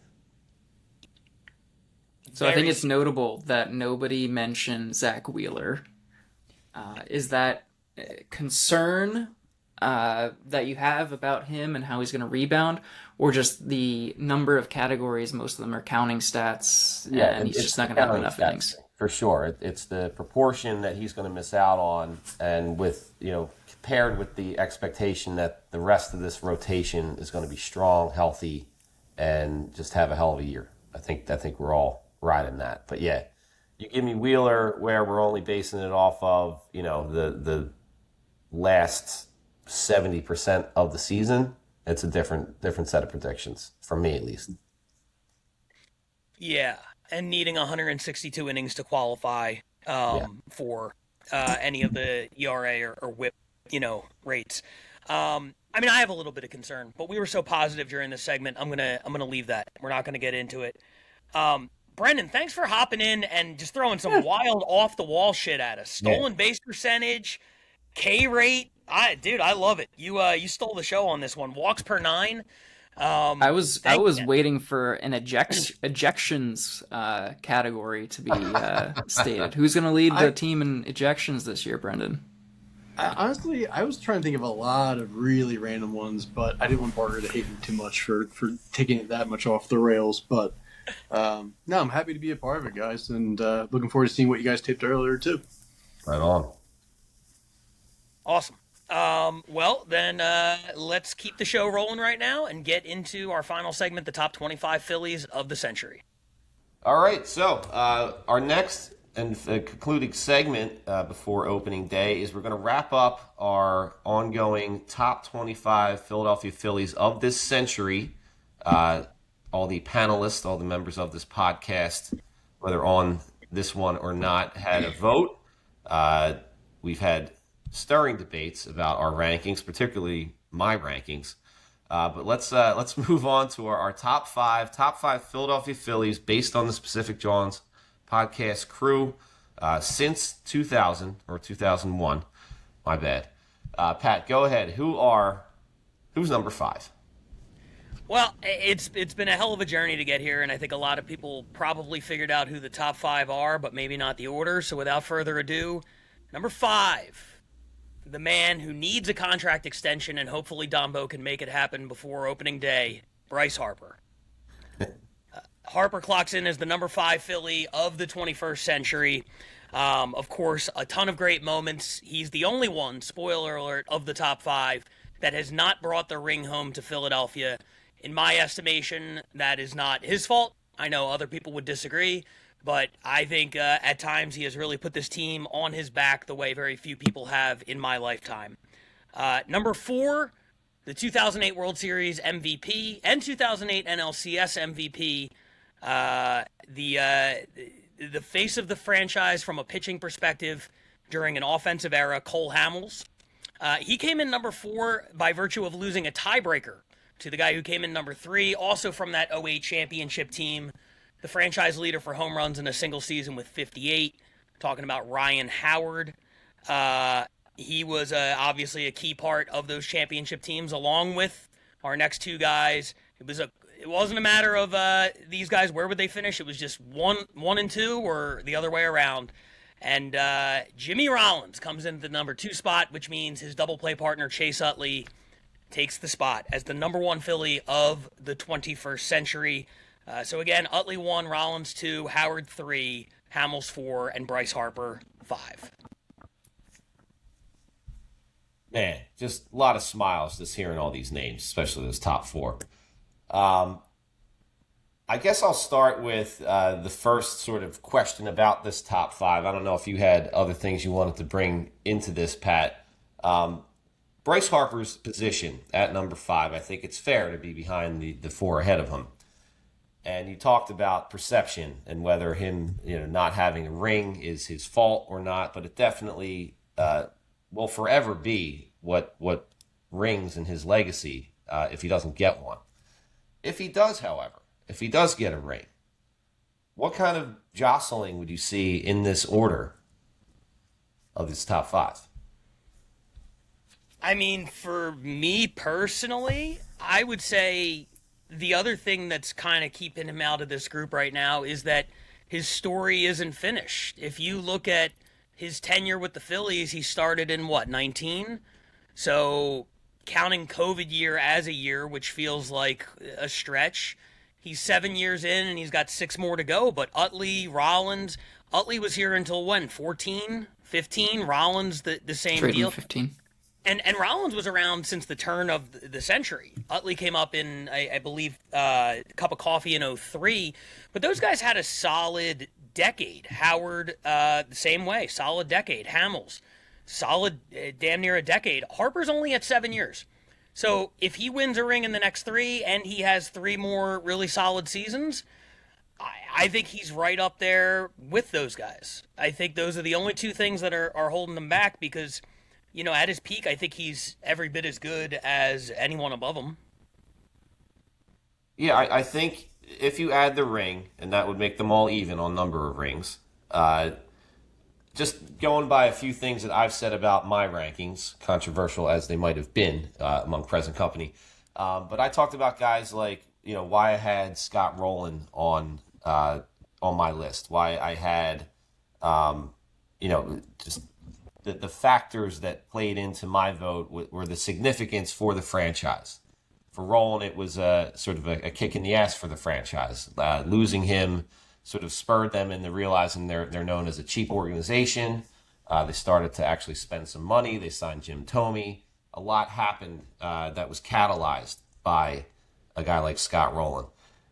So I think it's notable that nobody mentioned Zach Wheeler. Is that concern that you have about him and how he's going to rebound, or just the number of categories? Most of them are counting stats, and he's just not going to have enough innings. For sure. It's the proportion that he's going to miss out on, and with, paired with the expectation that the rest of this rotation is going to be strong, healthy, and just have a hell of a year. I think we're all riding that. But yeah, you give me Wheeler where we're only basing it off of, the last 70% of the season. It's a different set of predictions, for me at least. Yeah, and needing 162 innings to qualify for any of the ERA or WHIP, rates. I mean, I have a little bit of concern, but we were so positive during this segment. I'm gonna leave that. We're not gonna get into it. Brendan, thanks for hopping in and just throwing some wild off the wall shit at us. Stolen base percentage, K rate. I love it. You stole the show on this one. Walks per 9. I was waiting for an ejections category to be stated. Who's going to lead the team in ejections this year, Brendan? Honestly, I was trying to think of a lot of really random ones, but I didn't want Barker to hate me too much for taking it that much off the rails. But no, I'm happy to be a part of it, guys, and looking forward to seeing what you guys tipped earlier too. Right on. Awesome. Well, then let's keep the show rolling right now and get into our final segment, the top 25 Phillies of the century. All right, so our next and concluding segment before opening day is we're going to wrap up our ongoing top 25 Philadelphia Phillies of this century. All the panelists, all the members of this podcast, whether on this one or not, had a vote. We've had stirring debates about our rankings, particularly my rankings. But let's move on to our top five Philadelphia Phillies based on the specific Jawns podcast crew since 2000 or 2001. My bad. Pat, go ahead. Who's number 5? Well, it's been a hell of a journey to get here, and I think a lot of people probably figured out who the top 5 are, but maybe not the order. So without further ado, number 5, the man who needs a contract extension, and hopefully Dombo can make it happen before opening day, Bryce Harper. Harper clocks in as the number 5 Philly of the 21st century. Of course, a ton of great moments. He's the only one, spoiler alert, of the top 5 that has not brought the ring home to Philadelphia. In my estimation, that is not his fault. I know other people would disagree, but I think at times he has really put this team on his back the way very few people have in my lifetime. Number 4, the 2008 World Series MVP and 2008 NLCS MVP, the face of the franchise from a pitching perspective during an offensive era, Cole Hamels. He came in number 4 by virtue of losing a tiebreaker to the guy who came in number 3, also from that 08 championship team, the franchise leader for home runs in a single season with 58, talking about Ryan Howard. He was obviously a key part of those championship teams, along with our next 2 guys. It wasn't a matter of these guys, where would they finish? It was just 1 and 2 or the other way around. And Jimmy Rollins comes into the number 2 spot, which means his double play partner, Chase Utley, takes the spot as the number 1 Philly of the 21st century. So again, Utley 1, Rollins 2, Howard 3, Hamels 4, and Bryce Harper 5. Man, just a lot of smiles just hearing all these names, especially those top 4. I guess I'll start with the first sort of question about this top 5. I don't know if you had other things you wanted to bring into this, Pat. Bryce Harper's position at number 5, I think it's fair to be behind the 4 ahead of him. And you talked about perception and whether him, not having a ring is his fault or not, but it definitely will forever be what rings in his legacy if he doesn't get one. If he does, however, if he does get a ring, what kind of jostling would you see in this order of his top 5? I mean, for me personally, I would say the other thing that's kind of keeping him out of this group right now is that his story isn't finished. If you look at his tenure with the Phillies, he started in 19? So counting COVID year as a year, which feels like a stretch, he's 7 years in and he's got 6 more to go. But Utley, Rollins, Utley was here until when? 14, 15? Rollins, the same Trading deal. 15. And Rollins was around since the turn of the century. Utley came up in, I believe, Cup of Coffee in 03. But those guys had a solid decade. Howard, the same way, solid decade. Hamels, solid, damn near a decade. Harper's only at 7 years. So if he wins a ring in the next 3 and he has 3 more really solid seasons, I think he's right up there with those guys. I think those are the only two things that are holding him back because, at his peak, I think he's every bit as good as anyone above him. Yeah, I think if you add the ring, and that would make them all even on number of rings, just going by a few things that I've said about my rankings, controversial as they might have been among present company, but I talked about guys like, why I had Scott Rowland on my list, why I had, just the factors that played into my vote were the significance for the franchise. For Rowland, it was sort of a kick in the ass for the franchise. Losing him sort of spurred them into realizing they're known as a cheap organization. They started to actually spend some money. They signed Jim Thome. A lot happened that was catalyzed by a guy like Scott Rowland.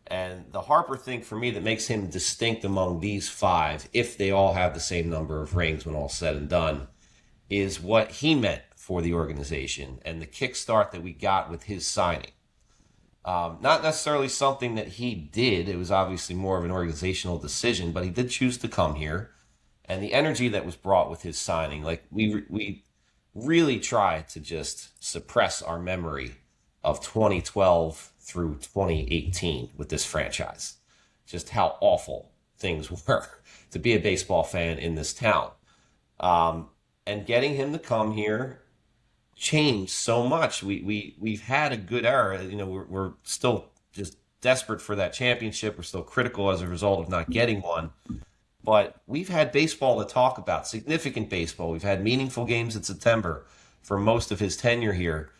And the Harper thing for me that makes him distinct among these five, if they all have the same number of rings when all's said and done, is what he meant for the organization and the kickstart that we got with his signing. Not necessarily something that he did. It was obviously more of an organizational decision, but he did choose to come here. And the energy that was brought with his signing, like we really tried to just suppress our memory of 2012 through 2018 with this franchise. Just how awful things were to be a baseball fan in this town. And getting him to come here changed so much. We've had a good era. We're still just desperate for that championship. We're still critical as a result of not getting one. But we've had baseball to talk about, significant baseball. We've had meaningful games in September for most of his tenure here.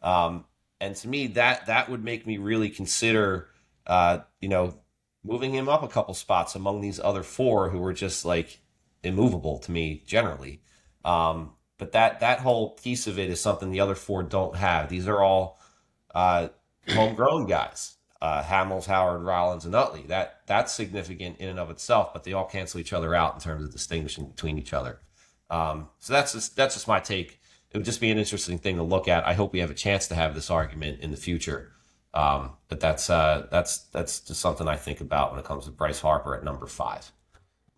And to me, that would make me really consider, moving him up a couple spots among these other four who were just like immovable to me generally. But that whole piece of it is something the other four don't have. These are all homegrown guys. Hamels, Howard, Rollins, and Utley. That's significant in and of itself, but they all cancel each other out in terms of distinguishing between each other. So that's just my take. It would just be an interesting thing to look at. I hope we have a chance to have this argument in the future. But that's just something I think about when it comes to Bryce Harper at number 5.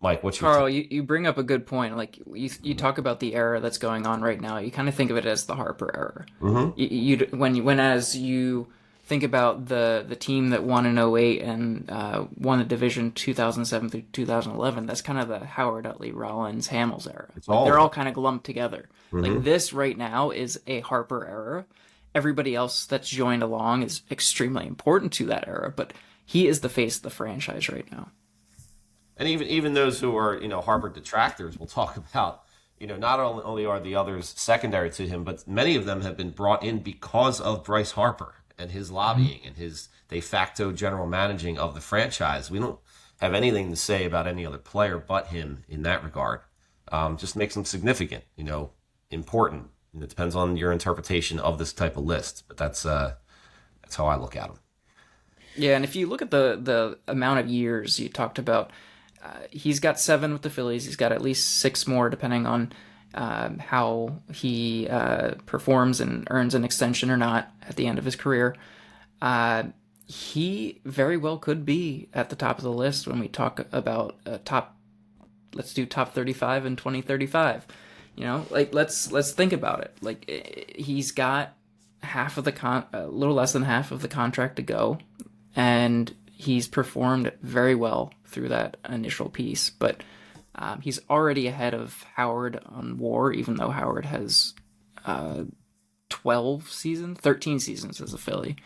Mike, what's your Carl? You bring up a good point. Like you talk about the era that's going on right now. You kind of think of it as the Harper era. Mm-hmm. When as you think about the team that won in 08 and won the division 2007 through 2011, that's kind of the Howard, Utley, Rollins, Hamels era. They're all kind of lumped together. Mm-hmm. Like this right now is a Harper era. Everybody else that's joined along is extremely important to that era, but he is the face of the franchise right now. And even those who are, Harper detractors will talk about, not only are the others secondary to him, but many of them have been brought in because of Bryce Harper and his lobbying and his de facto general managing of the franchise. We don't have anything to say about any other player but him in that regard. Just makes him significant, important. It depends on your interpretation of this type of list, but that's how I look at him. Yeah, and if you look at the amount of years you talked about, he's got 7 with the Phillies. He's got at least 6 more, depending on how he performs and earns an extension or not at the end of his career. He very well could be at the top of the list when we talk about let's do top 35 in 2035. Let's think about it. Like, he's got half of a little less than half of the contract to go, and he's performed very well through that initial piece. But he's already ahead of Howard on WAR, even though Howard has 13 seasons as a Philly.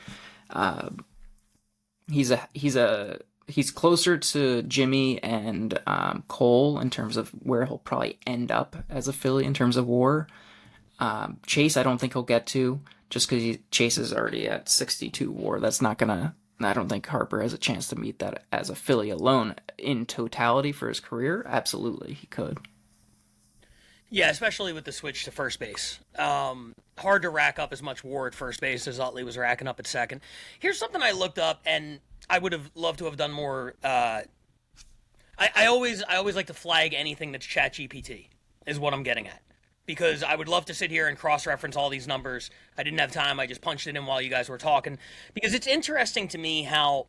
He's closer to Jimmy and Cole in terms of where he'll probably end up as a Philly in terms of WAR. Chase, I don't think he'll get to, just because Chase is already at 62 WAR. That's not gonna. I don't think Harper has a chance to meet that as a Philly alone. In totality for his career, absolutely he could. Yeah, especially with the switch to first base. Hard to rack up as much WAR at first base as Utley was racking up at second. Here's something I looked up, and I would have loved to have done more. I always like to flag anything that's ChatGPT, is what I'm getting at. Because I would love to sit here and cross-reference all these numbers. I didn't have time. I just punched it in while you guys were talking. Because it's interesting to me how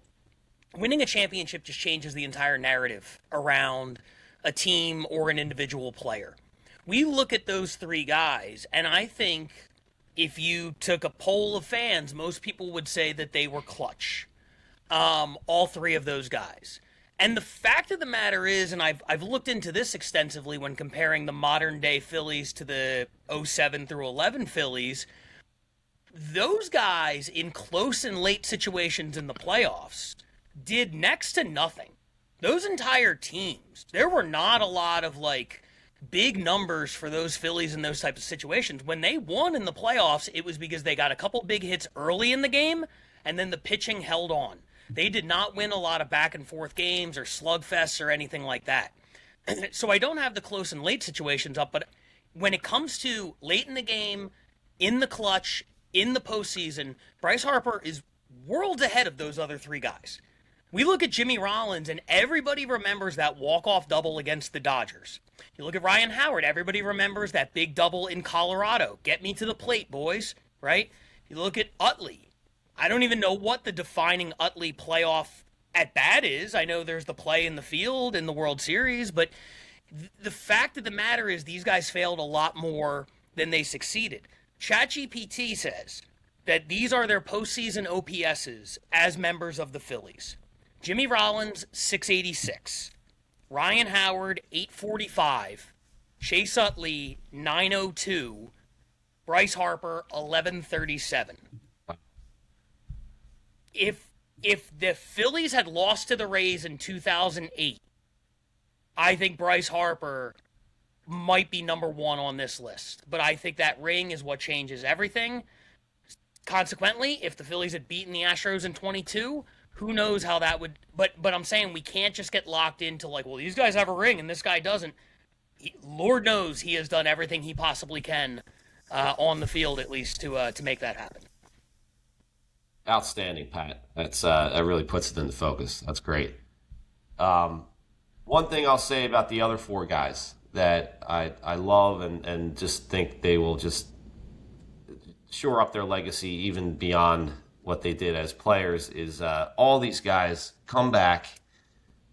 winning a championship just changes the entire narrative around a team or an individual player. We look at those three guys, and I think if you took a poll of fans, most people would say that they were clutch. All three of those guys. And the fact of the matter is, and I've looked into this extensively when comparing the modern day Phillies to the '07 through '11 Phillies, those guys in close and late situations in the playoffs did next to nothing. Those entire teams, there were not a lot of like big numbers for those Phillies in those types of situations. When they won in the playoffs, it was because they got a couple big hits early in the game and then the pitching held on. They did not win a lot of back and forth games or slugfests or anything like that. So I don't have the close and late situations up, but when it comes to late in the game, in the clutch, in the postseason, Bryce Harper is worlds ahead of those other three guys. We look at Jimmy Rollins, and everybody remembers that walk-off double against the Dodgers. You look at Ryan Howard, everybody remembers that big double in Colorado. Get me to the plate, boys, right? You look at Utley. I don't even know what the defining Utley playoff at bat is. I know there's the play in the field in the World Series, but the fact of the matter is these guys failed a lot more than they succeeded. ChatGPT says that these are their postseason OPSs as members of the Phillies. Jimmy Rollins, 686. Ryan Howard, 845. Chase Utley, 902. Bryce Harper, 1137. If the Phillies had lost to the Rays in 2008, I think Bryce Harper might be number one on this list. But I think that ring is what changes everything. Consequently, if the Phillies had beaten the Astros in 22, who knows how that would... But I'm saying we can't just get locked into like, well, these guys have a ring and this guy doesn't. Lord knows he has done everything he possibly can on the field, at least, to make that happen. Outstanding, Pat. That really puts it into focus. That's great. One thing I'll say about the other four guys that I love and just think they will just shore up their legacy even beyond what they did as players is all these guys come back,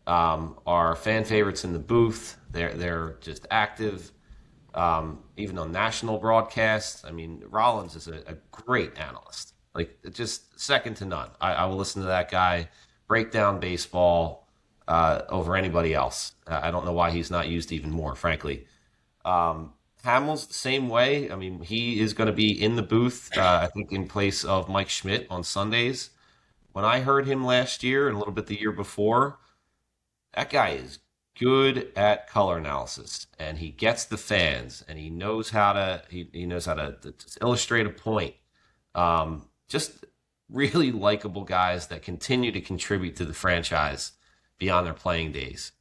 are fan favorites in the booth. They're just active, even on national broadcasts. I mean, Rollins is a great analyst. Like, just second to none. I will listen to that guy break down baseball over anybody else. I don't know why he's not used even more, frankly. Hamill's the same way. I mean, he is going to be in the booth, I think, in place of Mike Schmidt on Sundays. When I heard him last year and a little bit the year before, that guy is good at color analysis, and he gets the fans, and he knows how to illustrate a point. Just really likable guys that continue to contribute to the franchise beyond their playing days.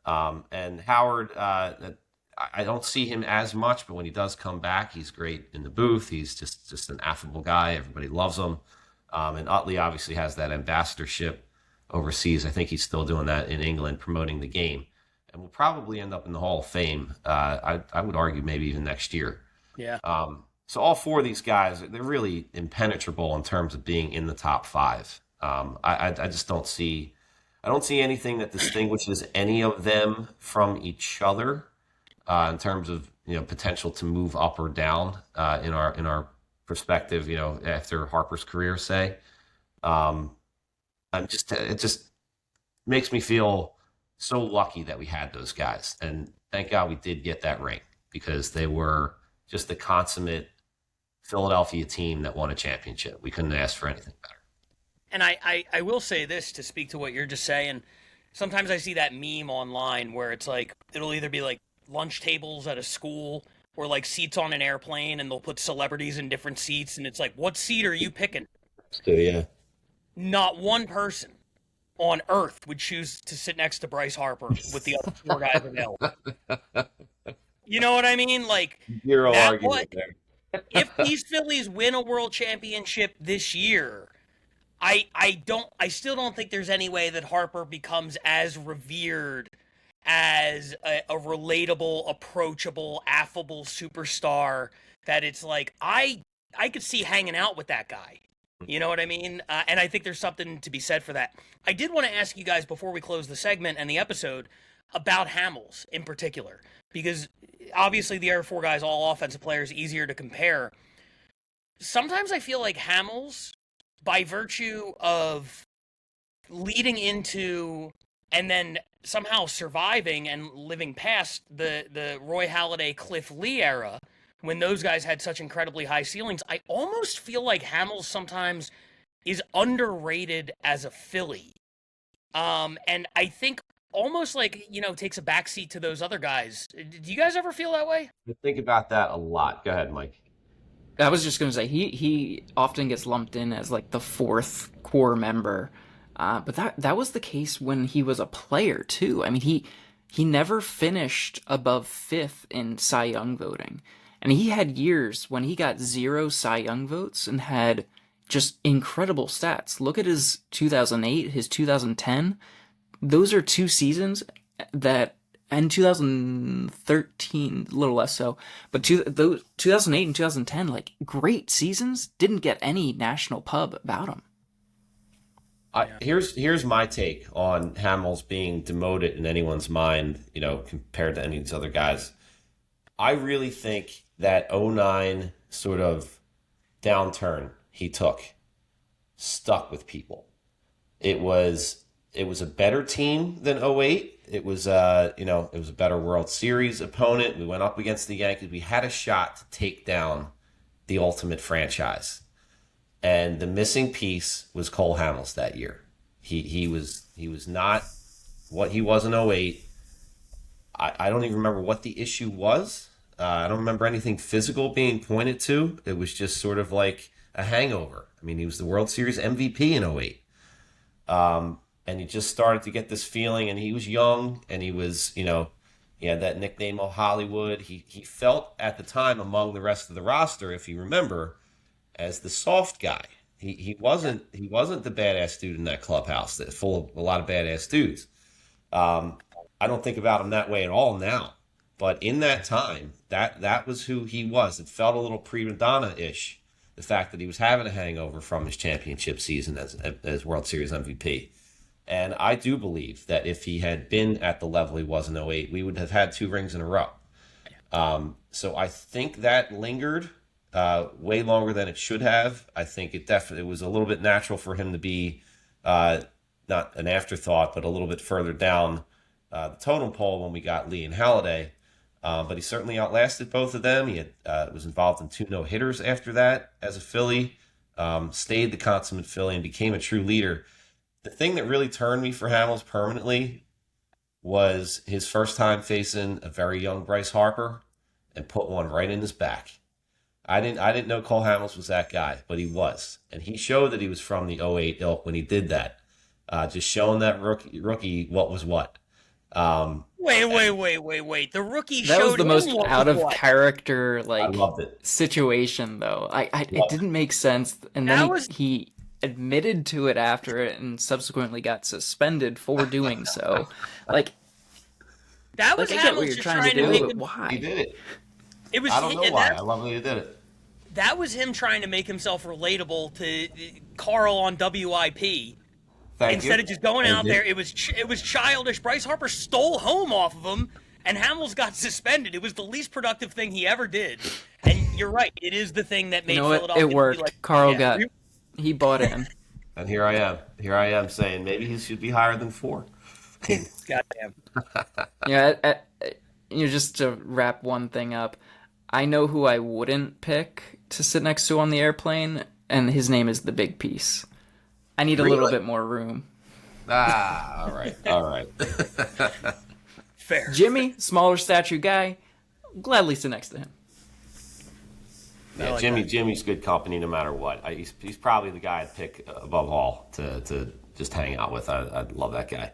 And Howard, I don't see him as much, but when he does come back, he's great in the booth. He's just an affable guy. Everybody loves him. And Utley obviously has that ambassadorship overseas. I think he's still doing that in England, promoting the game. And will probably end up in the Hall of Fame. I would argue maybe even next year. Yeah. So all four of these guys, they're really impenetrable in terms of being in the top five. I just don't see anything that distinguishes any of them from each other in terms of potential to move up or down in our perspective. After Harper's career, say, it just makes me feel so lucky that we had those guys, and thank God we did get that ring because they were just the consummate Philadelphia team that won a championship. We couldn't ask for anything better. And I will say this to speak to what you're just saying. Sometimes I see that meme online where it's like, it'll either be like lunch tables at a school or like seats on an airplane, and they'll put celebrities in different seats, and it's like, what seat are you picking? So, yeah. Not one person on earth would choose to sit next to Bryce Harper with the other four guys available. You know what I mean? Like, zero argument there. If these Phillies win a world championship this year, I still don't think there's any way that Harper becomes as revered as a relatable, approachable, affable superstar that it's like I could see hanging out with that guy. You know what I mean? And I think there's something to be said for that. I did want to ask you guys before we close the segment and the episode about Hamels in particular, because obviously the other four guys, all offensive players, easier to compare. Sometimes I feel like Hamels, by virtue of leading into and then somehow surviving and living past the Roy Halladay, Cliff Lee era, when those guys had such incredibly high ceilings, I almost feel like Hamels sometimes is underrated as a Philly. And I think almost like, takes a backseat to those other guys. Do you guys ever feel that way? I think about that a lot. Go ahead, Mike. I was just going to say, he often gets lumped in as like the fourth core member. But that was the case when he was a player too. I mean, he never finished above fifth in Cy Young voting. And he had years when he got 0 Cy Young votes and had just incredible stats. Look at his 2008, his 2010. Those are 2 seasons that, and 2013, a little less so, but those 2008 and 2010, like great seasons, didn't get any national pub about them. Here's my take on Hamels being demoted in anyone's mind, compared to any of these other guys. I really think that 09 sort of downturn he took stuck with people. It was a better team than 08. It was it was a better World Series opponent. We went up against the Yankees. We had a shot to take down the ultimate franchise. And the missing piece was Cole Hamels that year. He was not what he was in 08. I don't even remember what the issue was. I don't remember anything physical being pointed to. It was just sort of like a hangover. I mean, he was the World Series MVP in 08. And he just started to get this feeling, and he was young, and he was, he had that nickname of Hollywood. He felt at the time among the rest of the roster, if you remember, as the soft guy. He wasn't the badass dude in that clubhouse that's full of a lot of badass dudes. I don't think about him that way at all now. But in that time, that was who he was. It felt a little prima donna-ish, the fact that he was having a hangover from his championship season as World Series MVP. And I do believe that if he had been at the level he was in 08, we would have had 2 rings in a row. So I think that lingered way longer than it should have. I think it was a little bit natural for him to be not an afterthought, but a little bit further down the totem pole when we got Lee and Halladay. But he certainly outlasted both of them. He was involved in 2 no-hitters after that as a Philly, stayed the consummate Philly, and became a true leader. The thing that really turned me for Hamels permanently was his first time facing a very young Bryce Harper and put one right in his back. I didn't know Cole Hamels was that guy, but he was. And he showed that he was from the 08 ilk when he did that. Just showing that rookie what was what. Wait. The rookie that showed was the most him out of what? character I loved it. situation though. It didn't make sense, and then he admitted to it after it and subsequently got suspended for doing so. That was I get what Hamels you're just trying to to do, make but him, why? He did it. it was I don't know why. that- I love that he did it. That was him trying to make himself relatable to Carl on WIP. Instead of just going out there, it was childish. Bryce Harper stole home off of him, and Hamels got suspended. It was the least productive thing he ever did. And you're right, it is the thing that made Philadelphia It worked. be like, Carl yeah. he bought in. And here I am saying maybe he should be higher than 4. Goddamn. Yeah, just to wrap one thing up, I know who I wouldn't pick to sit next to on the airplane, and his name is the Big Piece. I need a little bit more room. All right. Fair. Jimmy, smaller stature guy, gladly sit next to him. Yeah, like Jimmy's good company no matter what. He's probably the guy I'd pick above all to just hang out with. I love that guy.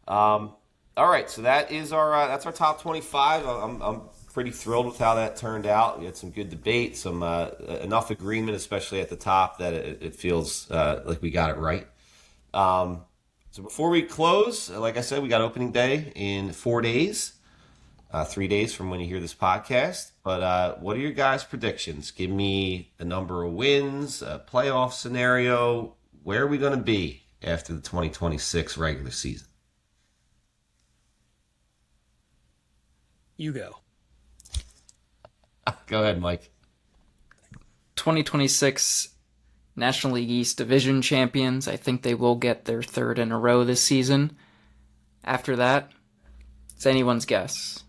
All right, so that is that's our top 25. I'm pretty thrilled with how that turned out. We had some good debate, some enough agreement, especially at the top, that it feels like we got it right. So before we close, like I said, we got opening day in 4 days. 3 days from when you hear this podcast. But what are your guys' predictions? Give me the number of wins, a playoff scenario. Where are we going to be after the 2026 regular season? You go. Go ahead, Mike. 2026 National League East Division champions. I think they will get their third in a row this season. After that, it's anyone's guess.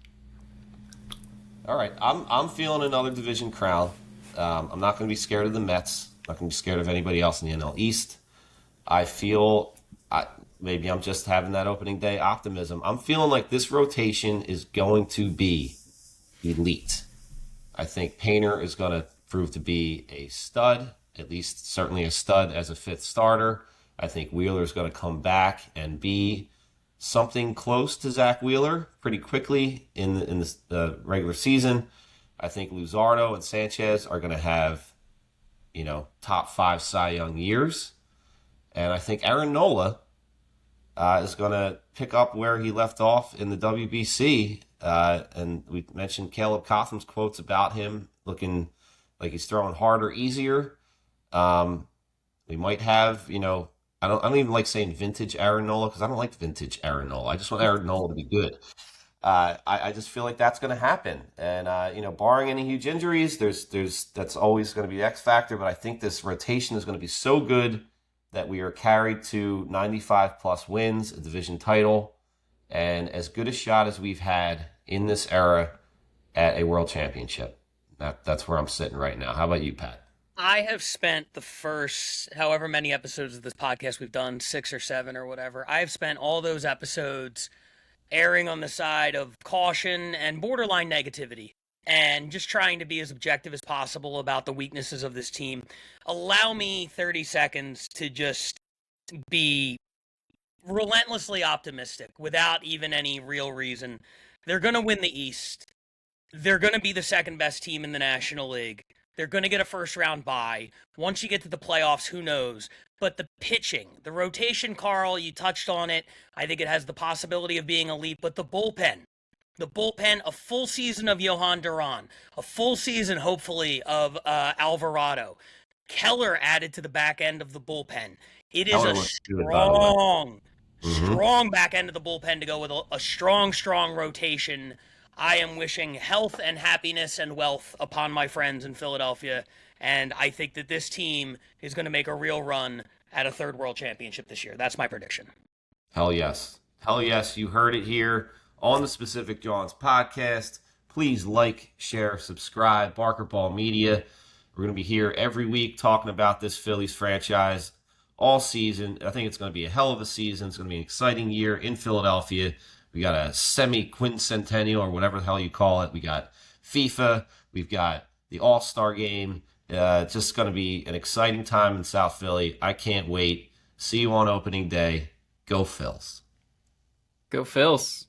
All right, I'm feeling another division crown. I'm not going to be scared of the Mets. I'm not going to be scared of anybody else in the NL East. I feel, maybe I'm just having that opening day optimism. I'm feeling like this rotation is going to be elite. I think Painter is going to prove to be a stud, at least certainly a stud as a fifth starter. I think Wheeler is going to come back and be something close to Zach Wheeler pretty quickly in the regular season. I think Luzardo and Sanchez are going to have, top 5 Cy Young years. And I think Aaron Nola is going to pick up where he left off in the WBC. And we mentioned Caleb Cotham's quotes about him looking like he's throwing harder, easier. We might have, I don't even like saying vintage Aaron Nola because I don't like vintage Aaron Nola. I just want Aaron Nola to be good. I just feel like that's going to happen. And, barring any huge injuries, that's always going to be the X factor. But I think this rotation is going to be so good that we are carried to 95 plus wins, a division title, and as good a shot as we've had in this era at a world championship. That's where I'm sitting right now. How about you, Pat? I have spent the first however many episodes of this podcast we've done, 6 or 7 or whatever, I have spent all those episodes erring on the side of caution and borderline negativity and just trying to be as objective as possible about the weaknesses of this team. Allow me 30 seconds to just be relentlessly optimistic without even any real reason. They're going to win the East. They're going to be the second best team in the National League. They're going to get a first-round bye. Once you get to the playoffs, who knows? But the pitching, the rotation, Carl, you touched on it. I think it has the possibility of being elite. But the bullpen, a full season of Johan Duran, a full season, hopefully, of Alvarado. Keller added to the back end of the bullpen. It is a strong back end of the bullpen to go with a strong rotation. I am wishing health and happiness and wealth upon my friends in Philadelphia, and I think that this team is going to make a real run at a third world championship this year. That's my prediction. Hell yes. Hell yes. You heard it here on the Specific Jawns podcast. Please like, share, subscribe. Barker Ball Media. We're going to be here every week talking about this Phillies franchise all season. I think it's going to be a hell of a season. It's going to be an exciting year in Philadelphia. We got a semi-quincentennial or whatever the hell you call it. We got FIFA. We've got the All-Star Game. It's just going to be an exciting time in South Philly. I can't wait. See you on opening day. Go Phils. Go Phils.